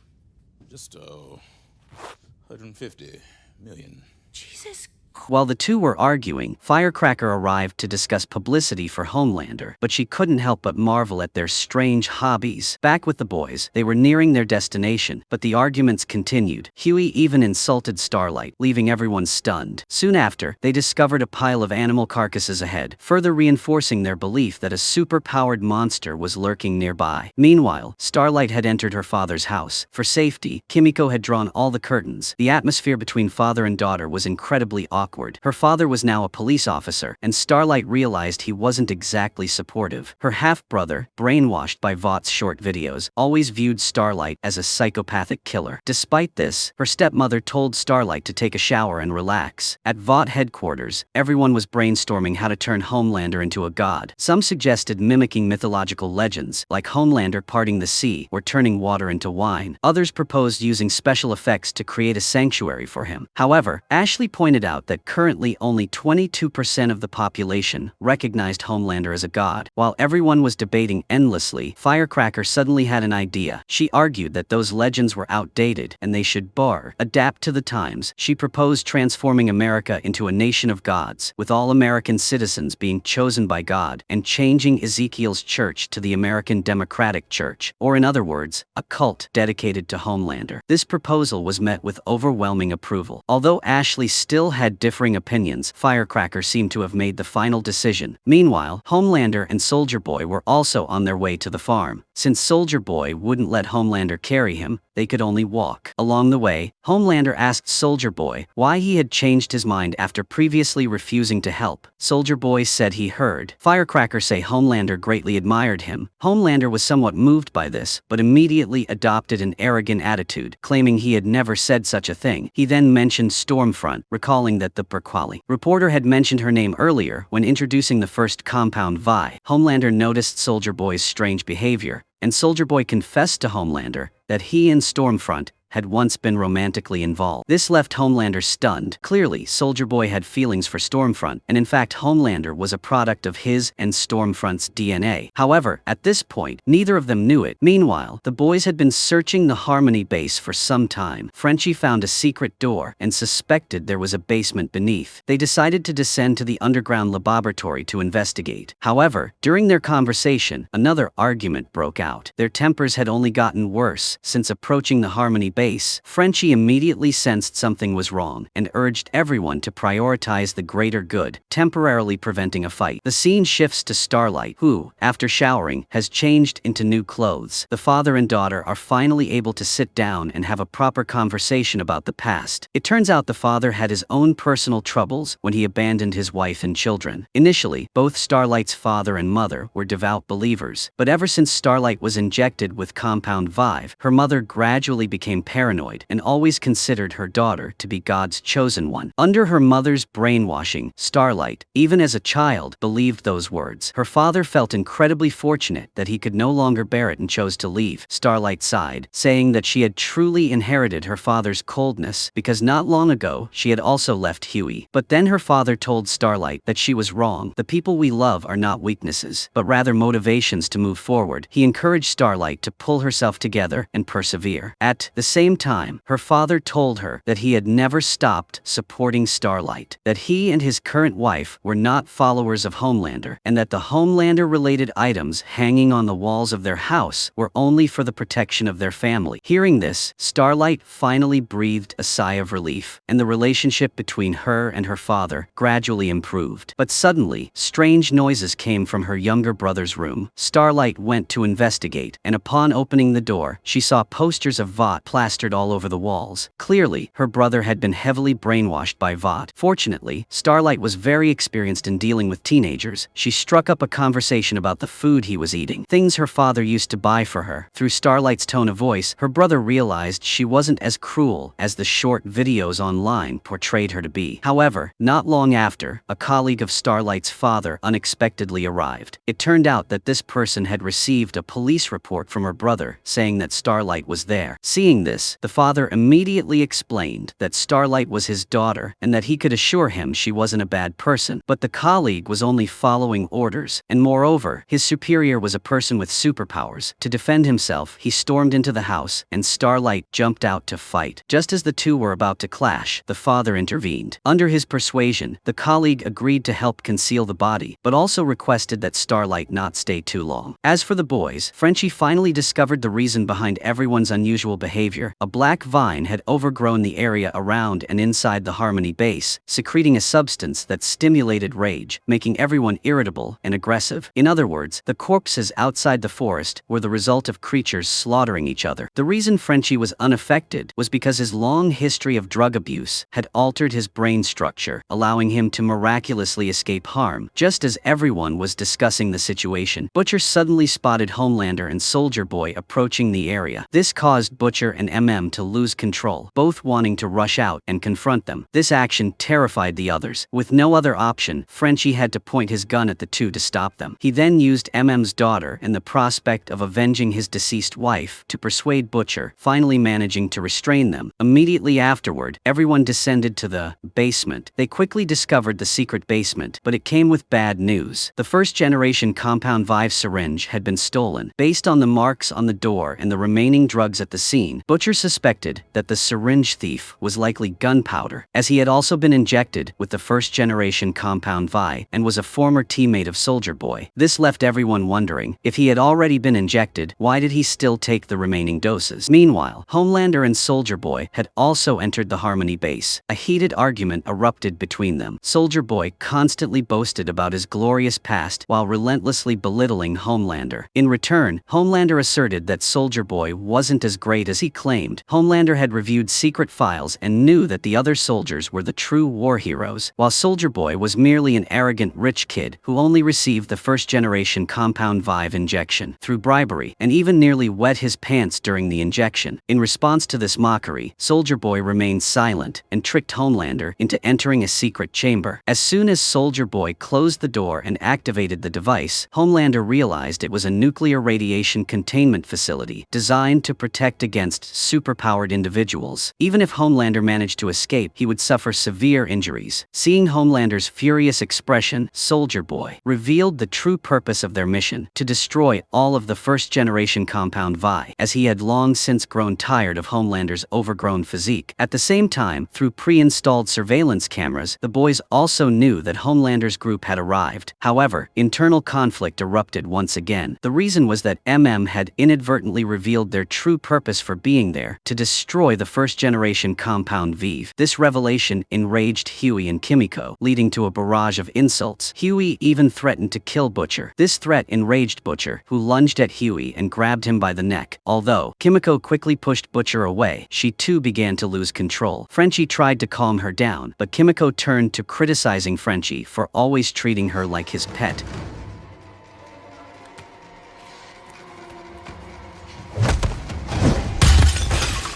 Just, 150 million. Jesus. While the two were arguing, Firecracker arrived to discuss publicity for Homelander, but she couldn't help but marvel at their strange hobbies. Back with the boys, they were nearing their destination, but the arguments continued. Huey even insulted Starlight, leaving everyone stunned. Soon after, they discovered a pile of animal carcasses ahead, further reinforcing their belief that a super-powered monster was lurking nearby. Meanwhile, Starlight had entered her father's house. For safety, Kimiko had drawn all the curtains. The atmosphere between father and daughter was incredibly awkward. awkward. Her father was now a police officer, and Starlight realized he wasn't exactly supportive. Her half-brother, brainwashed by Vought's short videos, always viewed Starlight as a psychopathic killer. Despite this, her stepmother told Starlight to take a shower and relax. At Vought headquarters, everyone was brainstorming how to turn Homelander into a god. Some suggested mimicking mythological legends, like Homelander parting the sea or turning water into wine. Others proposed using special effects to create a sanctuary for him. However, Ashley pointed out that currently only 22% of the population recognized Homelander as a god. While everyone was debating endlessly, Firecracker suddenly had an idea. She argued that those legends were outdated and they should adapt to the times. She proposed transforming America into a nation of gods, with all American citizens being chosen by God, and changing Ezekiel's church to the American Democratic Church, or in other words, a cult dedicated to Homelander. This proposal was met with overwhelming approval. Although Ashley still had differing opinions, Firecracker seemed to have made the final decision. Meanwhile, Homelander and Soldier Boy were also on their way to the farm. Since Soldier Boy wouldn't let Homelander carry him, they could only walk. Along the way, Homelander asked Soldier Boy why he had changed his mind after previously refusing to help. Soldier Boy said he heard Firecracker say Homelander greatly admired him. Homelander was somewhat moved by this, but immediately adopted an arrogant attitude, claiming he had never said such a thing. He then mentioned Stormfront, recalling that the Berquali reporter had mentioned her name earlier when introducing the first compound Vi. Homelander noticed Soldier Boy's strange behavior, and Soldier Boy confessed to Homelander that he and Stormfront had once been romantically involved. This left Homelander stunned. Clearly, Soldier Boy had feelings for Stormfront, and in fact Homelander was a product of his and Stormfront's DNA. However, at this point, neither of them knew it. Meanwhile, the boys had been searching the Harmony base for some time. Frenchie found a secret door and suspected there was a basement beneath. They decided to descend to the underground laboratory to investigate. However, during their conversation, another argument broke out. Their tempers had only gotten worse since approaching the Harmony base. Frenchie immediately sensed something was wrong and urged everyone to prioritize the greater good, temporarily preventing a fight. The scene shifts to Starlight, who, after showering, has changed into new clothes. The father and daughter are finally able to sit down and have a proper conversation about the past. It turns out the father had his own personal troubles when he abandoned his wife and children. Initially, both Starlight's father and mother were devout believers, but ever since Starlight was injected with Compound Vive, her mother gradually became paranoid and always considered her daughter to be God's chosen one. Under her mother's brainwashing, Starlight, even as a child, believed those words. Her father felt incredibly fortunate that he could no longer bear it and chose to leave. Starlight sighed, saying that she had truly inherited her father's coldness because not long ago she had also left Huey. But then her father told Starlight that she was wrong. The people we love are not weaknesses, but rather motivations to move forward. He encouraged Starlight to pull herself together and persevere. At the same time, her father told her that he had never stopped supporting Starlight, that he and his current wife were not followers of Homelander, and that the Homelander-related items hanging on the walls of their house were only for the protection of their family. Hearing this, Starlight finally breathed a sigh of relief, and the relationship between her and her father gradually improved. But suddenly, strange noises came from her younger brother's room. Starlight went to investigate, and upon opening the door, she saw posters of Vought plastered all over the walls. Clearly, her brother had been heavily brainwashed by Vought. Fortunately, Starlight was very experienced in dealing with teenagers. She struck up a conversation about the food he was eating, things her father used to buy for her. Through Starlight's tone of voice, her brother realized she wasn't as cruel as the short videos online portrayed her to be. However, not long after, a colleague of Starlight's father unexpectedly arrived. It turned out that this person had received a police report from her brother saying that Starlight was there. Seeing this, the father immediately explained that Starlight was his daughter and that he could assure him she wasn't a bad person. But the colleague was only following orders, and moreover, his superior was a person with superpowers. To defend himself, he stormed into the house, and Starlight jumped out to fight. Just as the two were about to clash, the father intervened. Under his persuasion, the colleague agreed to help conceal the body, but also requested that Starlight not stay too long. As for the boys, Frenchie finally discovered the reason behind everyone's unusual behavior. Homelander, a black vine had overgrown the area around and inside the Harmony base, secreting a substance that stimulated rage, making everyone irritable and aggressive. In other words, the corpses outside the forest were the result of creatures slaughtering each other. The reason Frenchie was unaffected was because his long history of drug abuse had altered his brain structure, allowing him to miraculously escape harm. Just as everyone was discussing the situation, Butcher suddenly spotted Homelander and Soldier Boy approaching the area. This caused Butcher and MM to lose control, both wanting to rush out and confront them. This action terrified the others. With no other option, Frenchie had to point his gun at the two to stop them. He then used MM's daughter and the prospect of avenging his deceased wife to persuade Butcher, finally managing to restrain them. Immediately afterward, everyone descended to the basement. They quickly discovered the secret basement, but it came with bad news. The first-generation Compound V syringe had been stolen. Based on the marks on the door and the remaining drugs at the scene, Butcher suspected that the syringe thief was likely gunpowder, as he had also been injected with the first-generation Compound V and was a former teammate of Soldier Boy. This left everyone wondering, if he had already been injected, why did he still take the remaining doses? Meanwhile, Homelander and Soldier Boy had also entered the Harmony base. A heated argument erupted between them. Soldier Boy constantly boasted about his glorious past while relentlessly belittling Homelander. In return, Homelander asserted that Soldier Boy wasn't as great as he claimed. Homelander had reviewed secret files and knew that the other soldiers were the true war heroes, while Soldier Boy was merely an arrogant rich kid who only received the first-generation Compound V injection through bribery and even nearly wet his pants during the injection. In response to this mockery, Soldier Boy remained silent and tricked Homelander into entering a secret chamber. As soon as Soldier Boy closed the door and activated the device, Homelander realized it was a nuclear radiation containment facility designed to protect against superpowered individuals. Even if Homelander managed to escape, he would suffer severe injuries. Seeing Homelander's furious expression, Soldier Boy revealed the true purpose of their mission: to destroy all of the first-generation Compound V, as he had long since grown tired of Homelander's overgrown physique. At the same time, through pre-installed surveillance cameras, the boys also knew that Homelander's group had arrived. However, internal conflict erupted once again. The reason was that MM had inadvertently revealed their true purpose for being there: to destroy the first-generation Compound V. This revelation enraged Huey and Kimiko, leading to a barrage of insults. Huey even threatened to kill Butcher. This threat enraged Butcher, who lunged at Huey and grabbed him by the neck. Although Kimiko quickly pushed Butcher away, she too began to lose control. Frenchie tried to calm her down, but Kimiko turned to criticizing Frenchie for always treating her like his pet.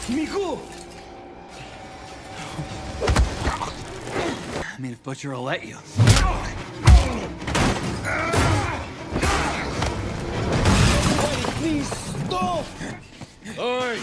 Kimiko! I mean, if Butcher will let you. Please stop! Oi!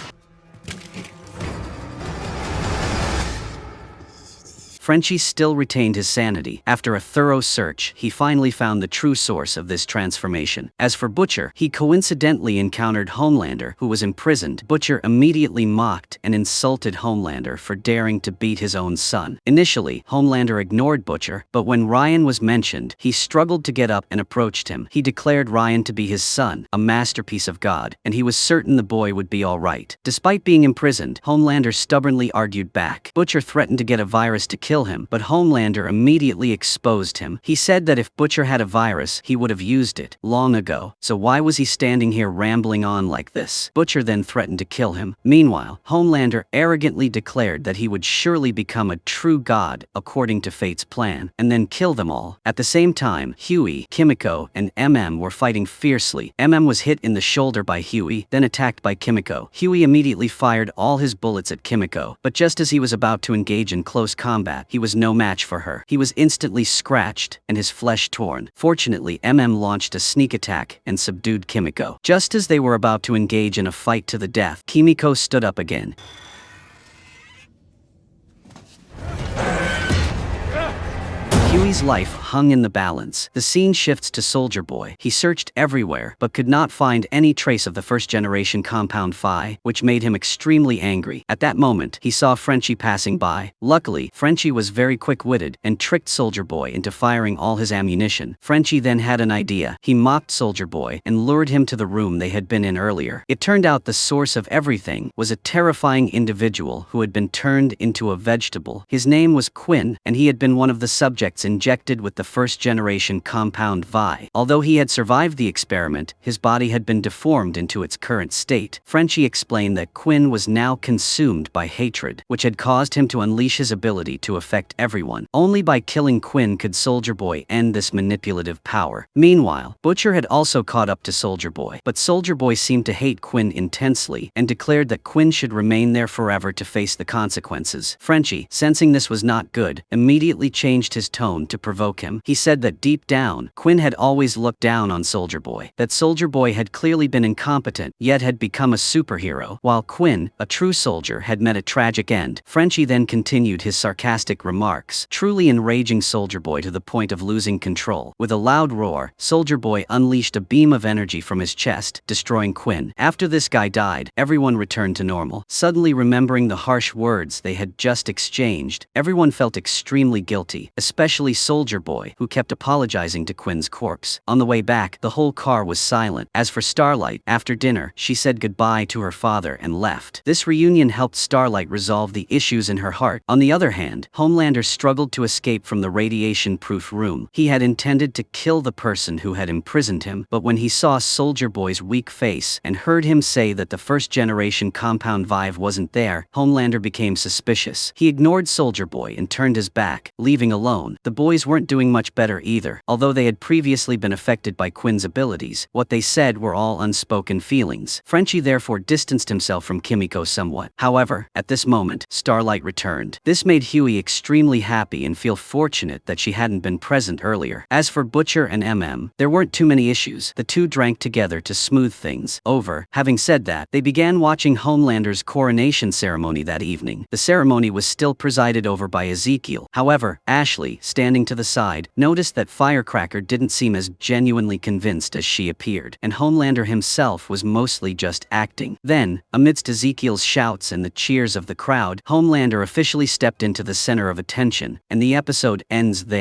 Frenchie still retained his sanity. After a thorough search, he finally found the true source of this transformation. As for Butcher, he coincidentally encountered Homelander, who was imprisoned. Butcher immediately mocked and insulted Homelander for daring to beat his own son. Initially, Homelander ignored Butcher, but when Ryan was mentioned, he struggled to get up and approached him. He declared Ryan to be his son, a masterpiece of God, and he was certain the boy would be all right. Despite being imprisoned, Homelander stubbornly argued back. Butcher threatened to get a virus to kill him, but Homelander immediately exposed him. He said that if Butcher had a virus, he would have used it long ago, so why was he standing here rambling on like this? Butcher then threatened to kill him. Meanwhile, Homelander arrogantly declared that he would surely become a true god according to fate's plan, and then kill them all. At the same time, Huey, Kimiko, and MM were fighting fiercely. MM was hit in the shoulder by Huey, then attacked by Kimiko. Huey immediately fired all his bullets at Kimiko, but just as he was about to engage in close combat, he was no match for her. He was instantly scratched and his flesh torn. Fortunately, MM launched a sneak attack and subdued Kimiko. Just as they were about to engage in a fight to the death, Kimiko stood up again. Huey's life hung in the balance. The scene shifts to Soldier Boy. He searched everywhere, but could not find any trace of the first-generation compound Phi, which made him extremely angry. At that moment, he saw Frenchie passing by. Luckily, Frenchie was very quick-witted and tricked Soldier Boy into firing all his ammunition. Frenchie then had an idea. He mocked Soldier Boy and lured him to the room they had been in earlier. It turned out the source of everything was a terrifying individual who had been turned into a vegetable. His name was Quinn, and he had been one of the subjects injected with the first-generation compound Vi. Although he had survived the experiment, his body had been deformed into its current state. Frenchie explained that Quinn was now consumed by hatred, which had caused him to unleash his ability to affect everyone. Only by killing Quinn could Soldier Boy end this manipulative power. Meanwhile, Butcher had also caught up to Soldier Boy, but Soldier Boy seemed to hate Quinn intensely and declared that Quinn should remain there forever to face the consequences. Frenchie, sensing this was not good, immediately changed his tone to provoke him. He said that deep down, Quinn had always looked down on Soldier Boy, that Soldier Boy had clearly been incompetent, yet had become a superhero, while Quinn, a true soldier, had met a tragic end. Frenchie then continued his sarcastic remarks, truly enraging Soldier Boy to the point of losing control. With a loud roar, Soldier Boy unleashed a beam of energy from his chest, destroying Quinn. After this guy died, everyone returned to normal. Suddenly remembering the harsh words they had just exchanged, everyone felt extremely guilty, especially Soldier Boy, who kept apologizing to Quinn's corpse. On the way back, the whole car was silent. As for Starlight, after dinner, she said goodbye to her father and left. This reunion helped Starlight resolve the issues in her heart. On the other hand, Homelander struggled to escape from the radiation-proof room. He had intended to kill the person who had imprisoned him, but when he saw Soldier Boy's weak face and heard him say that the first-generation compound Vive wasn't there, Homelander became suspicious. He ignored Soldier Boy and turned his back, leaving alone. The boys weren't doing much better either. Although they had previously been affected by Quinn's abilities, what they said were all unspoken feelings. Frenchie therefore distanced himself from Kimiko somewhat. However, at this moment, Starlight returned. This made Huey extremely happy and feel fortunate that she hadn't been present earlier. As for Butcher and there weren't too many issues. The two drank together to smooth things over. Having said that, they began watching Homelander's coronation ceremony that evening. The ceremony was still presided over by Ezekiel. However, Ashley, standing to the side, noticed that Firecracker didn't seem as genuinely convinced as she appeared, and Homelander himself was mostly just acting. Then, amidst Ezekiel's shouts and the cheers of the crowd, Homelander officially stepped into the center of attention, and the episode ends there.